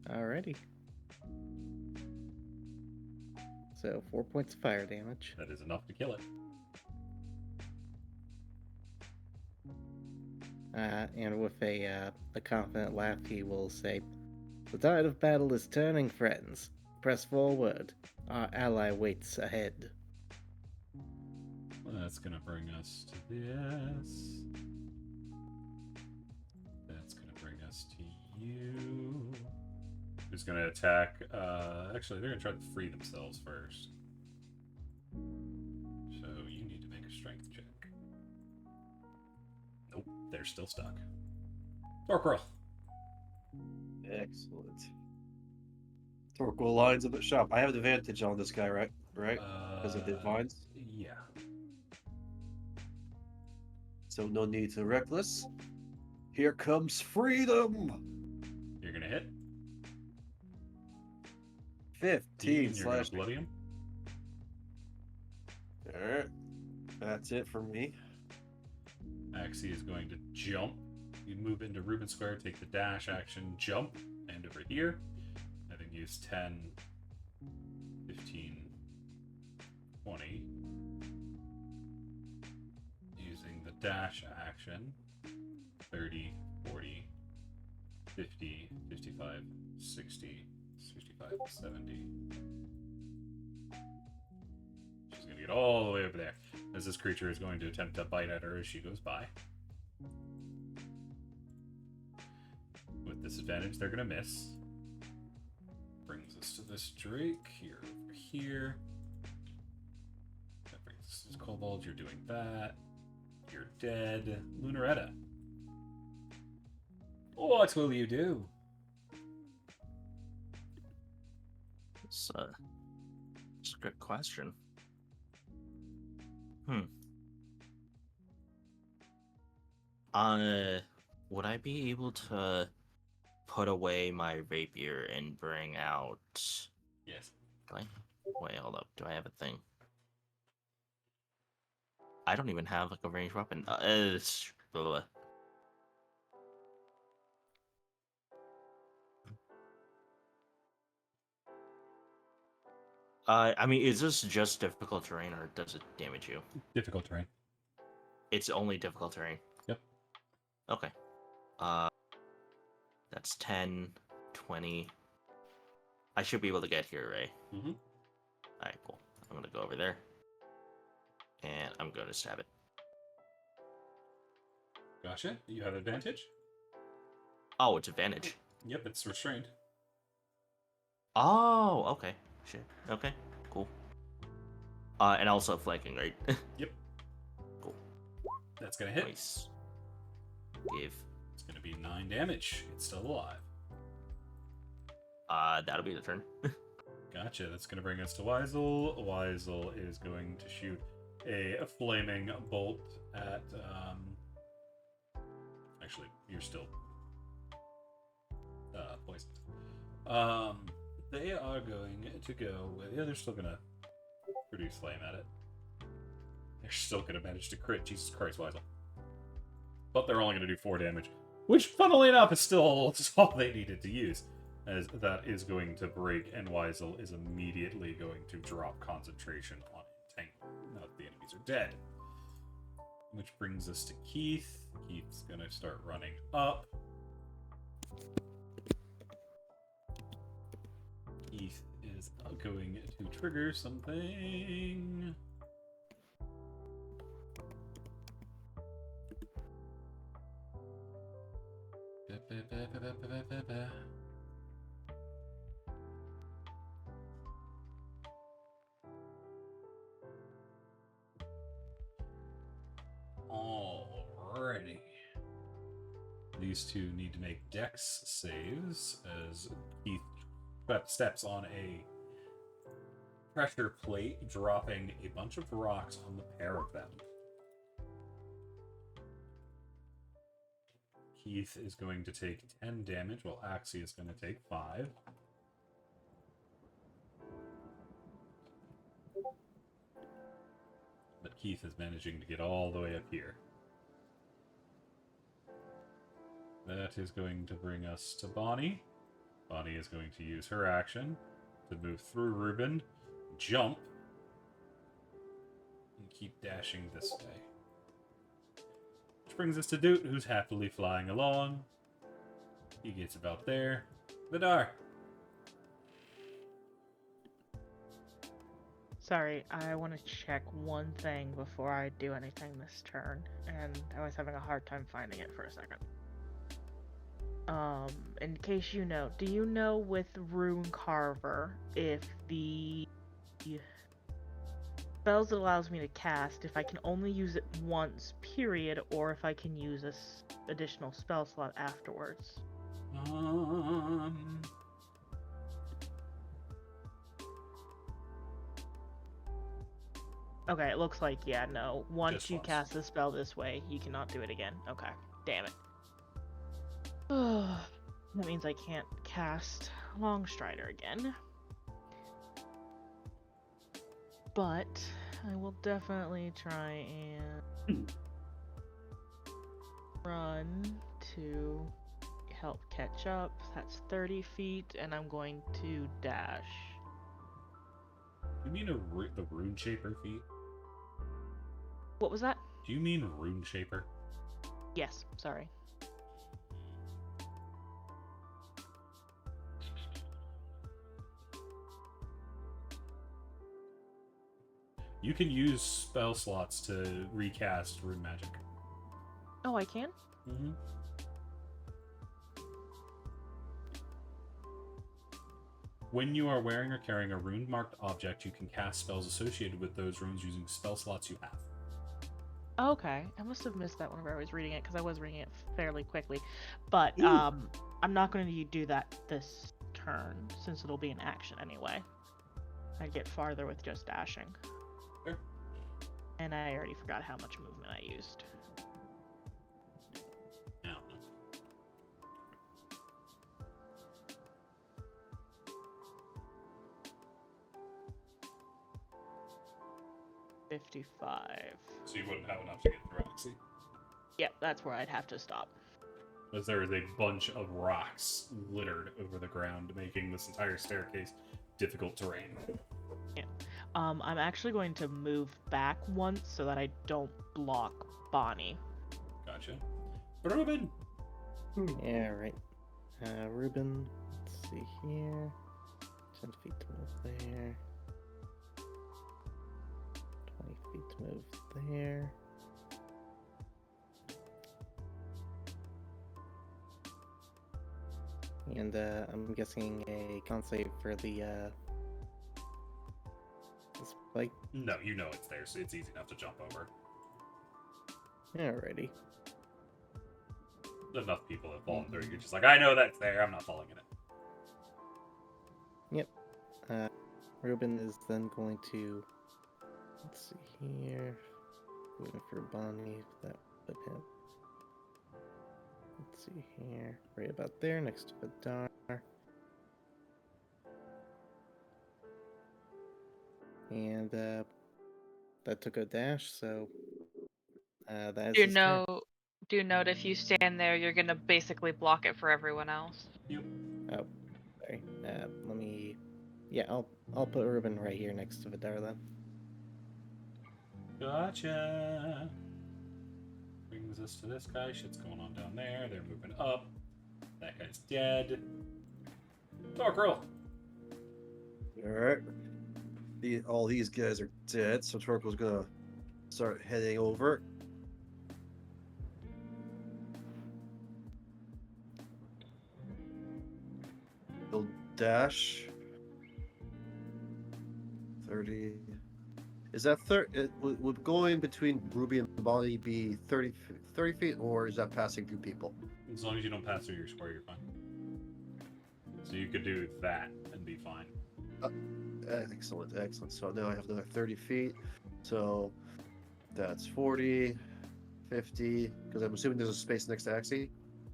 Alrighty. So 4 points of fire damage. That is enough to kill it. And with a confident laugh, he will say, "The tide of battle is turning, friends. Press forward. Our ally waits ahead." That's going to bring us to this. That's going to bring us to you. Who's going to attack? Actually, they're going to try to free themselves first. So you need to make a strength check. Nope, they're still stuck. Torquil. Excellent. Torquil lines up at shop. I have an advantage on this guy, right? Right? Because of the vines. Yeah. So no need to reckless. Here comes freedom. You're going to hit. 15 You're going slash. to bloody him. Alright. That's it for me. Axie is going to jump. You move into Rubin Square, take the dash action, jump, and over here. I think use 10, 15, 20. Using the dash action, 30, 40, 50, 55, 60, 65, 70. She's going to get all the way over there, as this creature is going to attempt to bite at her as she goes by. With this disadvantage, they're going to miss. Brings us to this Drake. You're over here. That brings us to this Kobold. You're doing that. You're dead. Lunaretta. What will you do? It's a good question. Would I be able to put away my rapier and bring out? Yes. Wait, hold up. Do I have a thing? I don't even have like a ranged weapon. Blah, blah. I mean, is this just difficult terrain, or does it damage you? Difficult terrain. It's only difficult terrain. Yep. Okay. That's 10, 20. I should be able to get here, right? Mm-hmm. Alright, cool. I'm gonna go over there. And I'm gonna stab it. Gotcha. You have advantage? Oh, it's advantage. Yep, it's restrained. Oh, okay. Shit. Okay, cool. And also flanking, right? Yep. Cool. That's gonna hit. Nice. Give. It's gonna be 9 damage. It's still alive. That'll be the turn. Gotcha. That's gonna bring us to Weisel. Weisel is going to shoot a flaming bolt at. Actually, you're still poisoned. They are going to go with. Yeah, they're still gonna produce flame at it. They're still gonna manage to crit. Jesus Christ, Weisel. But they're only gonna do 4 damage, which, funnily enough, is still all they needed to use. As that is going to break, and Weisel is immediately going to drop concentration on Entangle. Now that the enemies are dead. Which brings us to Keith. Keith's gonna start running up. Keith is going to trigger something. Alrighty. These two need to make dex saves as Keith steps on a pressure plate, dropping a bunch of rocks on the pair of them. Keith is going to take 10 damage, while Axie is going to take 5. But Keith is managing to get all the way up here. That is going to bring us to Bonnie. Bonnie is going to use her action to move through Ruben, jump, and keep dashing this way. Which brings us to Doot, who's happily flying along. He gets about there. Vidar. Sorry, I want to check one thing before I do anything this turn, and I was having a hard time finding it for a second. In case you know, do you know with Rune Carver if the spells it allows me to cast, if I can only use it once, period, or if I can use this additional spell slot afterwards? Okay, it looks like, yeah, no. Once Just you once. cast the spell this way, you cannot do it again. Okay, damn it. That means I can't cast Longstrider again. But I will definitely try and run to help catch up. That's 30 feet, and I'm going to dash. Do you mean the Rune Shaper feat? What was that? Do you mean Rune Shaper? Yes, sorry. You can use spell slots to recast rune magic. Oh, I can? Mm-hmm. When you are wearing or carrying a rune-marked object, you can cast spells associated with those runes using spell slots you have. Okay, I must have missed that whenever I was reading it because I was reading it fairly quickly. But Ooh. I'm not going to do that this turn since it'll be an action anyway. I'd get farther with just dashing. Sure. And I already forgot how much movement I used. Yeah. 55. So you wouldn't have enough to get through Oxy. Yep, that's where I'd have to stop. As there is a bunch of rocks littered over the ground, making this entire staircase difficult terrain. I'm actually going to move back once so that I don't block Bonnie. Gotcha. Ruben! Yeah, right. Ruben, let's see here. 10 feet to move there. 20 feet to move there. And I'm guessing a con save for the spike. No, you know it's there, so it's easy enough to jump over. Alrighty. Enough people have fallen through. You're just like, I know that's there. I'm not falling in it. Ruben is then going to, let's see here, waiting for Bonnie, that would hit. Let's see here, right about there, next to Vidar. And that took a dash, so that is Do his turn. do note if you stand there, you're gonna basically block it for everyone else. Yep. Oh, sorry. Let me. Yeah, I'll put Ruben right here next to Vidar then. Gotcha. Brings us to this guy. Shit's going on down there. They're moving up. That guy's dead. Torquil! Alright. All these guys are dead, so Torquil's gonna start heading over. He'll dash. 30. Is that 30? Would going between Ruby and Bonnie be 30 feet, or is that passing through people? As long as you don't pass through your square, you're fine. So you could do that and be fine. Excellent, excellent. So now I have another 30 feet. So that's 40, 50, because I'm assuming there's a space next to Axie.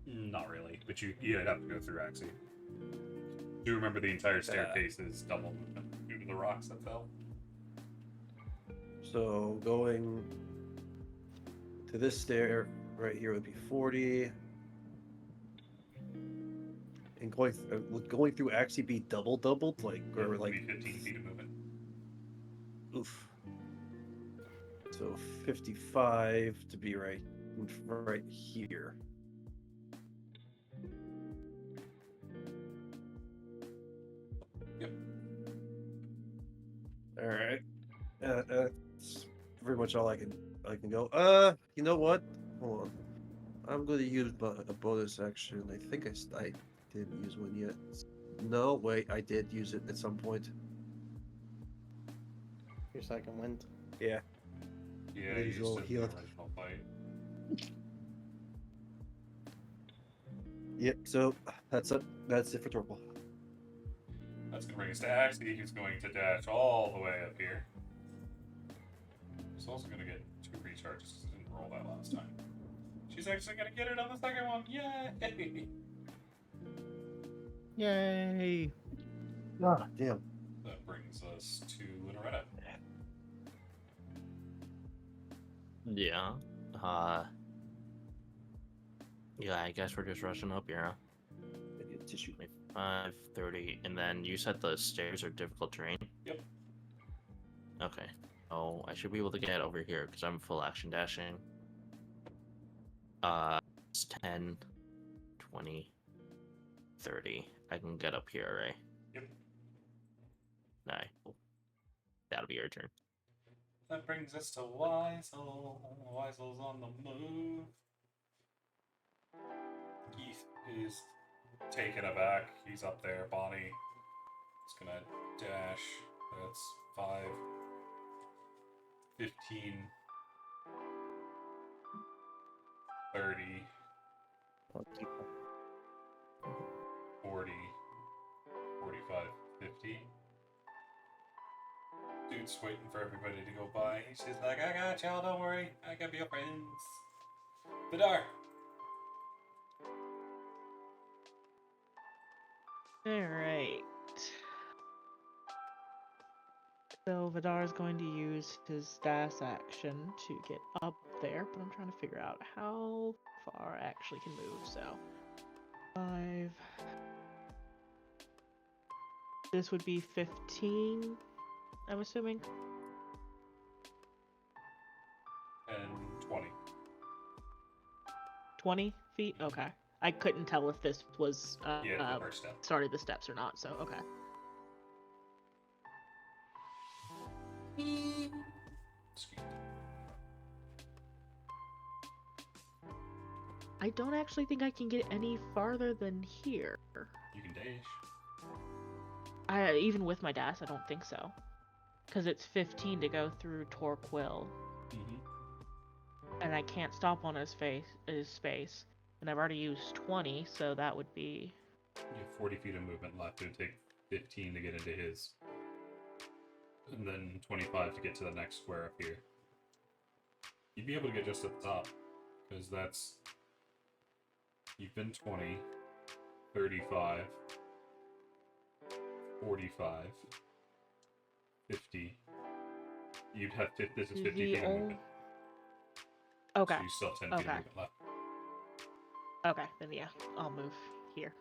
Not really, but you'd have to go through Axie. Do remember the entire staircase is double movement due to the rocks that fell. So going to this stair right here would be 40. And would going through Axie be doubled, like, Yeah, or it would like be 15 feet of movement. oof. So 55 to be right here. Yep. All right. That's pretty much all I can go. You know what? Hold on. I'm going to use a bonus action. I think I didn't use one yet. No, wait, I did use it at some point. Your second wind. Yeah. Yeah, He's you all used it in the healed. original fight. Yep. So that's it. That's it for Torquil. That's going to bring us to Axie, who's going to dash all the way up here. She's also going to get 2 recharges because I didn't roll that last time. She's actually going to get it on the second one. Yay! Yay! Ah, damn. That brings us to Linoretta. Yeah. Yeah, I guess we're just rushing up here, huh? I need a tissue. 25, 30, and then you said the stairs are difficult terrain? Yep. Okay. Oh, I should be able to get over here because I'm full action dashing. It's 10, 20, 30. I can get up here, right? Yep. Alright, cool. That'll be your turn. That brings us to Weisel. Weisel's on the move. Keith is taken aback. He's up there. Bonnie It's gonna dash. That's 5, 15, 30, I'll keep 40, 45, 50. Dude's waiting for everybody to go by. He's just like, I got y'all, don't worry. I got your friends. Vidar! Alright. So Vidar is going to use his dash action to get up there, but I'm trying to figure out how far I actually can move, so 5. This would be 15, I'm assuming. And 20. 20 feet? Okay. I couldn't tell if this was Yeah, the first step. started the steps or not, so okay. Excuse me. I don't actually think I can get any farther than here. You can dash. Even with my dash, I don't think so. Because it's 15 to go through Torquil, Mm-hmm. and I can't stop on his space. And I've already used 20, so that would be... You have 40 feet of movement left. It would take 15 to get into his. And then 25 to get to the next square up here. You'd be able to get just at the top. Because that's... You've been 20, 35, 45, 50. You'd have 50, this is 50 feet of movement. Okay. So you still have 10 feet of movement left. Okay, then yeah, I'll move here.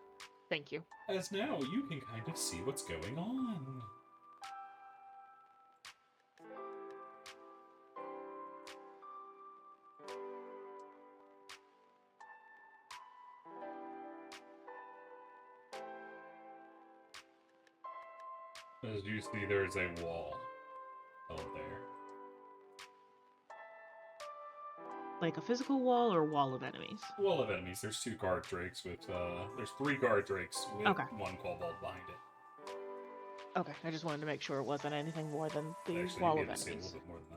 Thank you. As now you can kind of see what's going on. As you see, there's a wall out there. Like a physical wall or wall of enemies? Wall of enemies. There's 2 guard drakes with, there's 3 guard drakes with Okay. 1 kobold behind it. Okay, I just wanted to make sure it wasn't anything more than the Actually, wall you'd of be able to see a enemies. little bit more than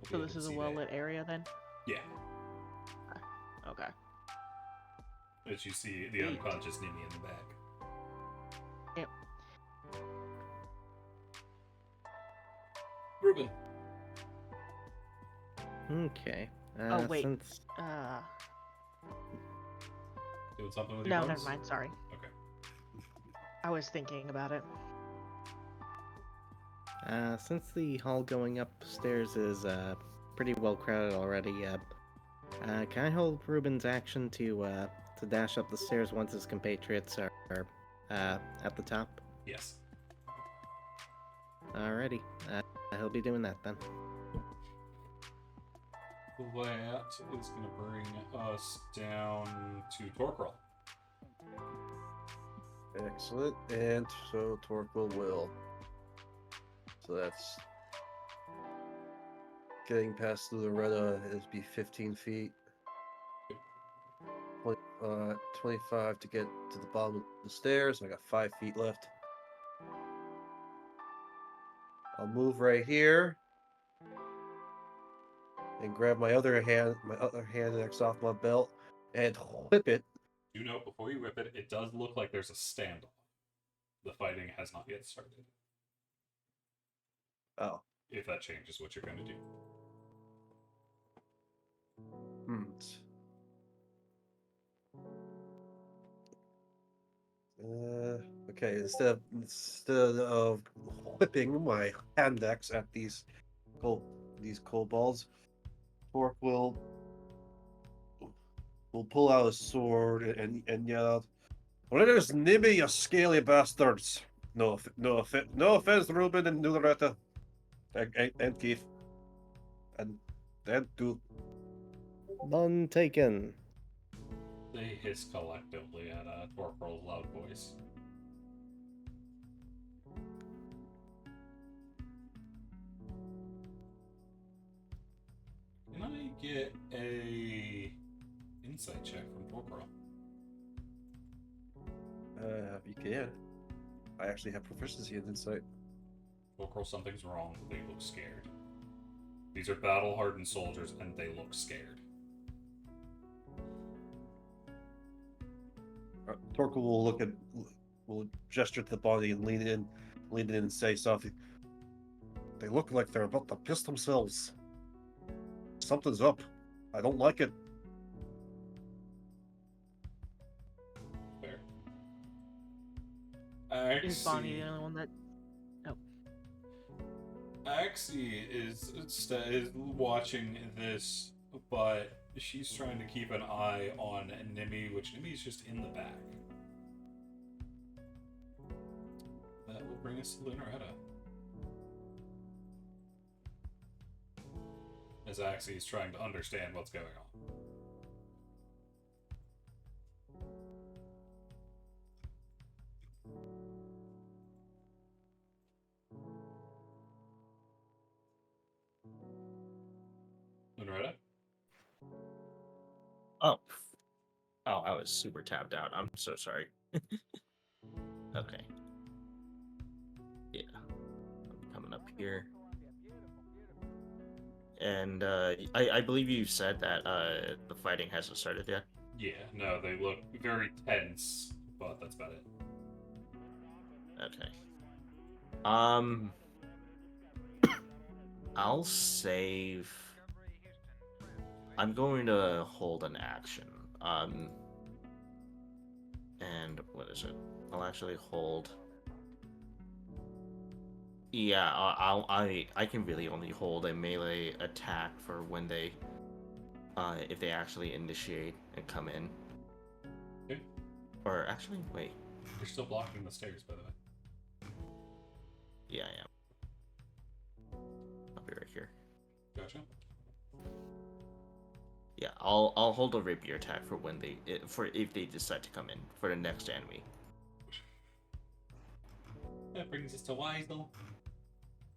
that. So this is a well-lit area then? Yeah. Okay. As you see the unconscious Nini in the back. Yep. Ruben. Okay. Oh, wait. Since Doing something with your No, bugs? never mind, sorry. Okay. I was thinking about it. Since the hall going upstairs is pretty well crowded already, can I hold Ruben's action to dash up the stairs once his compatriots are at the top? Yes. Alrighty. He'll be doing that then. That is going to bring us down to Torquil. Excellent. And so Torquil will. So that's getting past Loretta is be 15 feet. 25 to get to the bottom of the stairs. I got 5 feet left. I'll move right here and grab my other hand next off my belt and whip it. Do note, before you whip it, it does look like there's a standoff. The fighting has not yet started. Oh. If that changes what you're going to do. Okay, instead of whipping my hand axe at these kobolds, Torque will pull out his sword and yell out, "Let us nibble, you scaly bastards!" No offense, Ruben and Loretta, and Keith, and too. None taken. They hiss collectively at Torquil's loud voice. Can I get a insight check from Torquil. You can. I actually have proficiency in insight. Torquil, something's wrong. They look scared. These are battle-hardened soldiers, and they look scared. Torquil will gesture to the body and lean in and say something. They look like they're about to piss themselves. Something's up. I don't like it. Fair. Is Bonnie the only one that? Axie is watching this, but she's trying to keep an eye on Nimi, which Nimi's just in the back. That will bring us to Lunaretta. As Axie is trying to understand what's going on. Lunaretta? Oh, I was super tapped out. I'm so sorry. Okay. Yeah, I'm coming up here. And I believe you said that the fighting hasn't started yet. Yeah, no, they look very tense, but that's about it. Okay. I'll save. I'm going to hold an action. And what is it? I'll actually hold. Yeah, I can really only hold a melee attack for when they, if they actually initiate and come in. Okay. Or actually, wait. You're still blocking the stairs, by the way. Yeah, I am. I'll be right here. Gotcha. Yeah, I'll hold a rapier attack for when they if they decide to come in for the next enemy. That brings us to Weisel.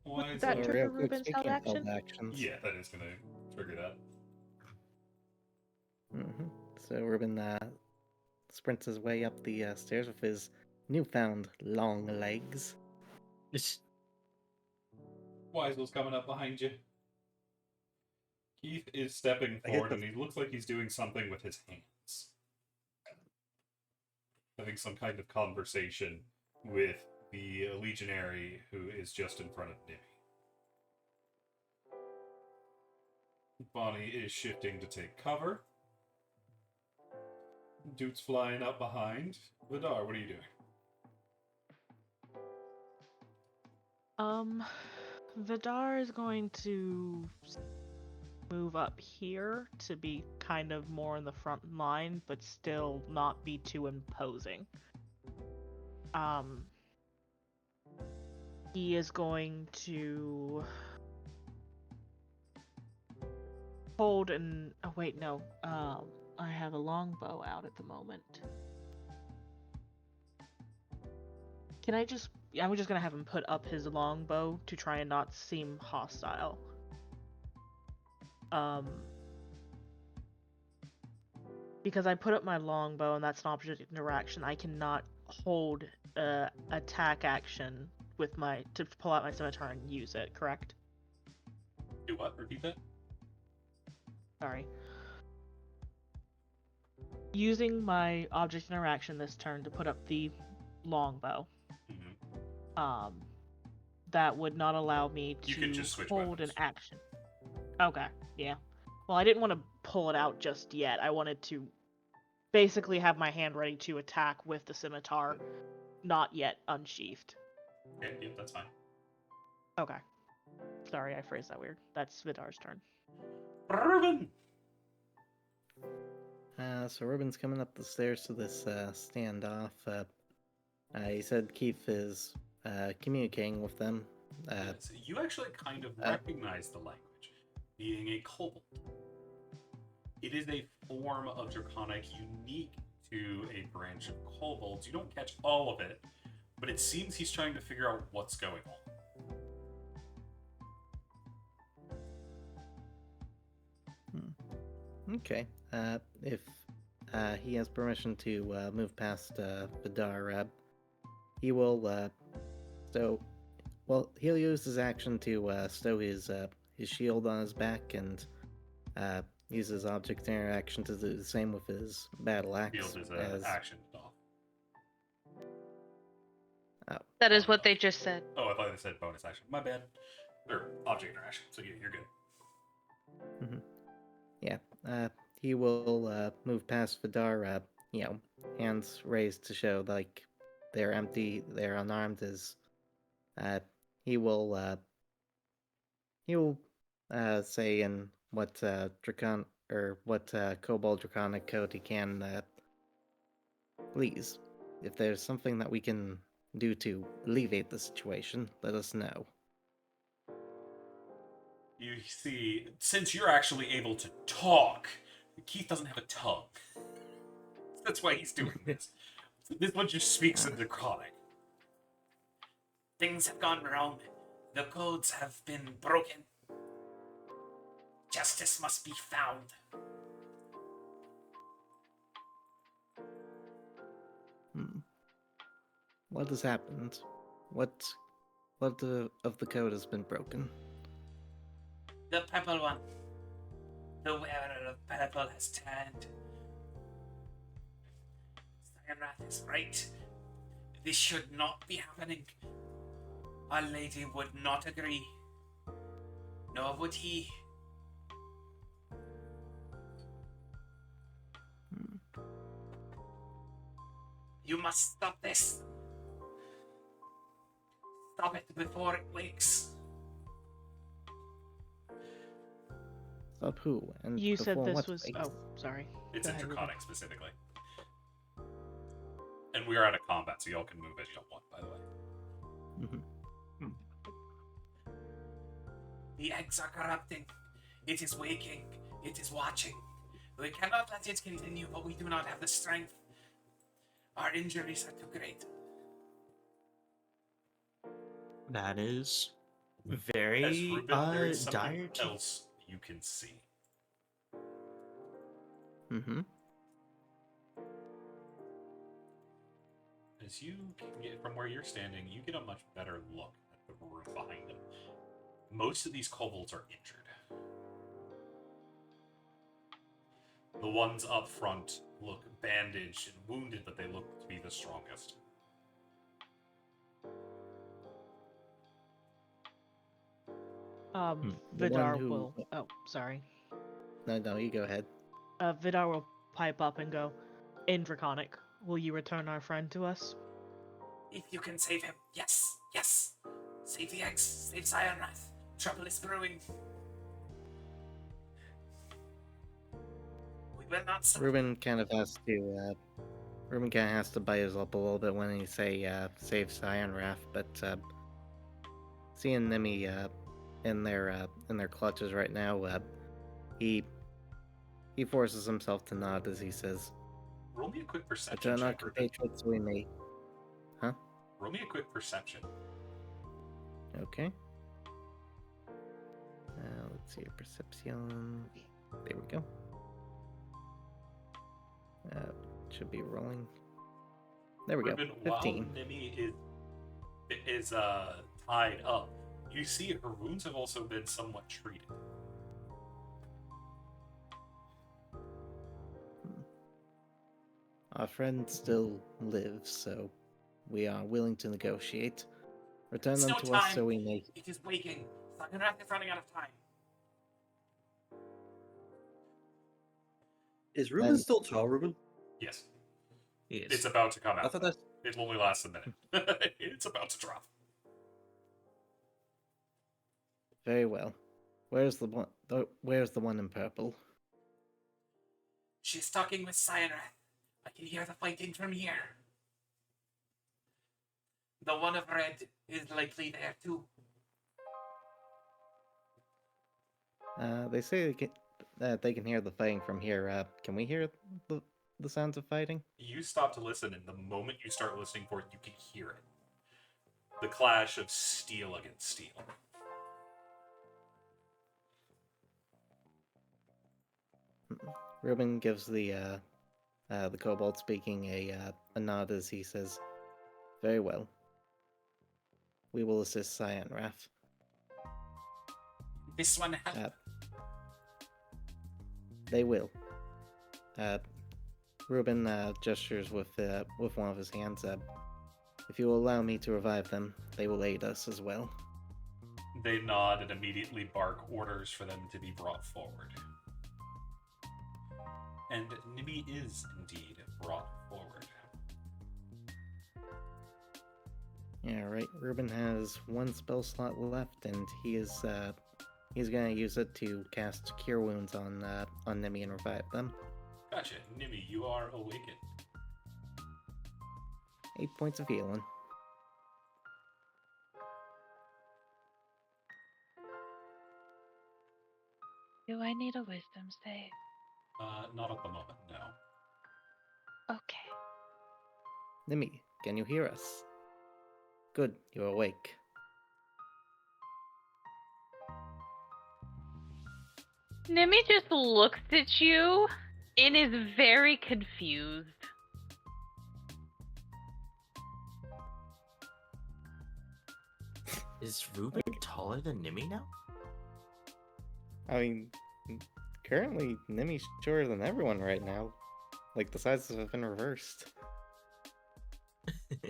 Would that So trigger real quick, Ruben's held speaking of held action? actions. Yeah, that is going to trigger that. So Ruben sprints his way up the stairs with his newfound long legs. Weisel's coming up behind you. Keith is stepping forward, and he looks like he's doing something with his hands. Having some kind of conversation with the legionary who is just in front of Nibby. Bonnie is shifting to take cover. Dude's flying up behind. Vidar, what are you doing? Vidar is going to move up here to be kind of more in the front line, but still not be too imposing. He is going to hold an. Oh wait, no. I have a longbow out at the moment. Can I just? I'm just gonna have him put up his longbow to try and not seem hostile. Because I put up my longbow and that's an object interaction, I cannot hold attack action with to pull out my scimitar and use it, correct? Do what? Repeat that? Sorry. Using my object interaction this turn to put up the longbow. Mm-hmm. That would not allow me You can to just switch hold weapons. an action. Okay, yeah. Well, I didn't want to pull it out just yet. I wanted to basically have my hand ready to attack with the scimitar, not yet unsheathed. Okay, yeah, that's fine. Okay. Sorry, I phrased that weird. That's Vidar's turn. Ruben! So Ruben's coming up the stairs to this standoff. He said Keith is communicating with them. Yes, you actually kind of recognize the language, being a kobold. It is a form of Draconic unique to a branch of kobolds. You don't catch all of it, but it seems he's trying to figure out what's going on. Okay. If he has permission to move past Vidar, he will he'll use his action to stow his shield on his back and use his object interaction to do the same with his battle axe. Shield is an action off. That is what they just said. Oh, I thought they said bonus action. My bad. Or object interaction. So yeah, you're good. Yeah. He will move past Vidar, hands raised to show like they're empty, they're unarmed. He will say in what Kobold Draconic code he can. Please, if there's something that we can do to alleviate the situation, let us know. You see, since you're actually able to talk, Keith doesn't have a tongue. That's why he's doing this. This one just speaks in Draconic. Things have gone wrong. The codes have been broken. Justice must be found. What has happened? What of the code has been broken? The purple one. The wearer of purple has turned. Cyanrath is right. This should not be happening. Our lady would not agree. Nor would he. You must stop this. Stop it before it wakes. Stop who? And You said before this what was. wakes? Oh, sorry. It's Go in ahead, Ruben. Draconic specifically. And we are out of combat, so y'all can move as y'all want, by the way. The eggs are corrupting. It is waking. It is watching. We cannot let it continue, but we do not have the strength. Our injuries are too great. That is As very Ruben, there is dire. something else you can see. As you can get from where you're standing, you get a much better look at the roof behind them. Most of these kobolds are injured. The ones up front look bandaged and wounded, but they look to be the strongest. The Vidar one who- will. Oh, sorry. No, you go ahead. Vidar will pipe up and go, in Draconic, will you return our friend to us? If you can save him, yes, yes. Save the eggs, save Cyanrath. Trouble is brewing. We will not stop. Ruben kind of has to bite his lip a little bit when he say save Cyanrath, but seeing Nimi in their clutches right now, he forces himself to nod as he says, Roll me a quick perception "Return our check, Ruben. compatriots we may." Huh? Roll me a quick perception. Okay. Let's see your perception. There we go. Should be rolling. There we Ruben, go. while 15. Nimi is tied up, you see her wounds have also been somewhat treated. Our friend still lives, so we are willing to negotiate. Return It's them no to us time. so we may. It is waking. Cyanrath is running out of time. Is Ruben Then- still tall, Ruben? Yes, Yes. it's about to come I out. thought that's. It only lasts a minute. It's about to drop. Very well. Where's the one in purple? She's talking with Cyanrath. I can hear the fighting from here. The one of red is likely there too. They say they can hear the fighting from here. Can we hear the sounds of fighting? You stop to listen, and the moment you start listening for it, you can hear it. The clash of steel against steel. Ruben gives the kobold speaking a nod as he says, "Very well. We will assist Cyan Wrath." This one help. They will. Ruben gestures with one of his hands. If you will allow me to revive them, they will aid us as well. They nod and immediately bark orders for them to be brought forward. And Nibby is indeed brought forward. Yeah, right. Ruben has one spell slot left, and he's gonna use it to cast Cure Wounds on Nimi and revive them. Gotcha. Nibby, you are awakened. 8 points of healing. Do I need a wisdom save? Not at the moment, no. Okay. Nimi, can you hear us? Good, you're awake. Nimi just looks at you and is very confused. Is Ruben taller than Nimi now? I mean, currently Nimi's shorter than everyone right now. Like the sizes have been reversed.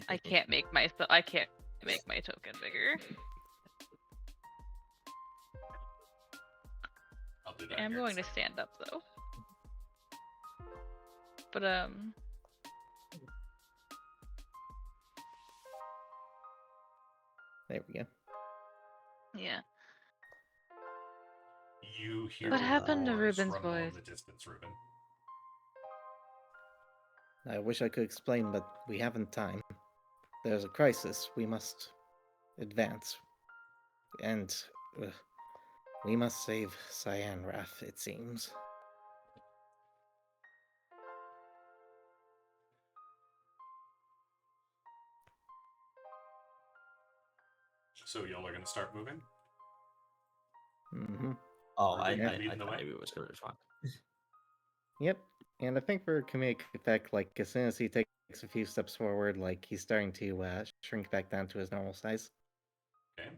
I can't make my token bigger. I'll do that. I'm going to stand up though. But There we go. yeah. You hear What happened to roars Ruben's from voice? in the distance, Ruben. I wish I could explain, but we haven't time. There's a crisis. We must advance. And we must save Cyan Wrath, it seems. So y'all are gonna start moving? Mm-hmm. Oh, Ruben, I you're leading the thought way? maybe it was going to respond. Yep. And I think for comedic effect, like as soon as he takes a few steps forward, like he's starting to shrink back down to his normal size. Okay.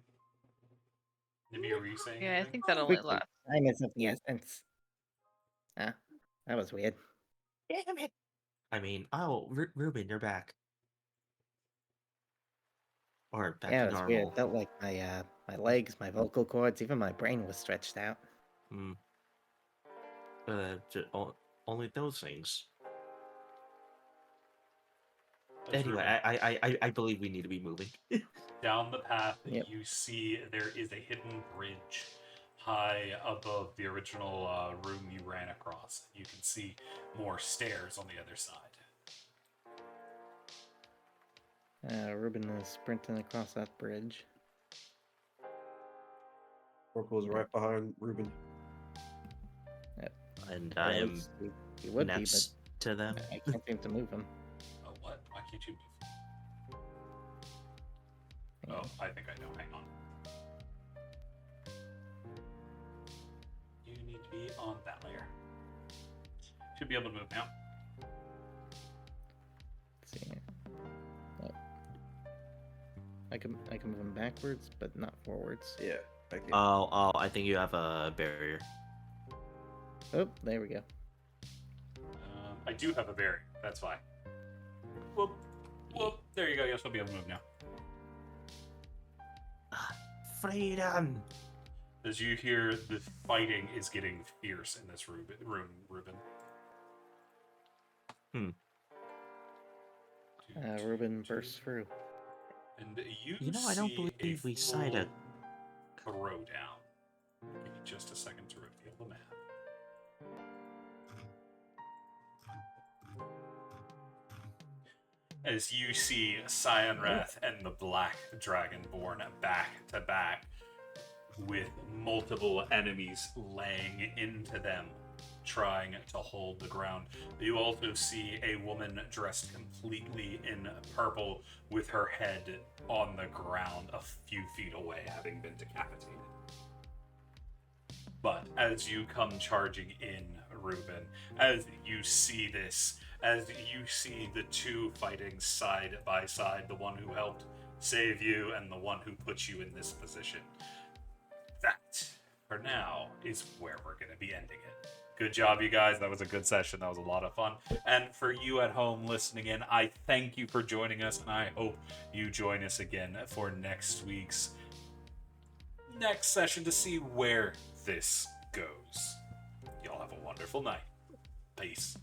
Nibby, are you saying Yeah, I anything? think that only Quickly, lasts. time is of the essence. Ah, that was weird. Damn it! I mean, Ruben, you're back. Or back Yeah, to it was normal. weird. It felt like my legs, my vocal cords, even my brain was stretched out. Hmm. Only those things. That's Anyway, Ruben. I believe we need to be moving. Down the path, Yep. you see there is a hidden bridge high above the original room you ran across. You can see more stairs on the other side. Ruben is sprinting across that bridge. Torquil's right behind Ruben. And I am He would be, next to them. but I can't seem to move him. Oh, what? Why can't you move? Oh, I think I know. Hang on. You need to be on that layer. Should be able to move now. Let's see. Oh. I can move him backwards, but not forwards. Yeah. I can. Oh, I think you have a barrier. Oh, there we go. I do have a barrier. That's why. Whoop. Whoop. There you go. You'll still be able to move now. Freedom! As you hear, the fighting is getting fierce in this room, Ruben. Ruben bursts through. And you I don't see believe a we sighted. full throwdown. Give me just a second to reveal the map. As you see Cyan Wrath and the Black Dragonborn back to back, with multiple enemies laying into them, trying to hold the ground. You also see a woman dressed completely in purple with her head on the ground a few feet away, having been decapitated. But as you come charging in, Reuben, as you see this, as you see the two fighting side by side, the one who helped save you and the one who put you in this position. That, for now, is where we're going to be ending it. Good job, you guys. That was a good session. That was a lot of fun. And for you at home listening in, I thank you for joining us, and I hope you join us again for next week's next session to see where this goes. Y'all have a wonderful night. Peace.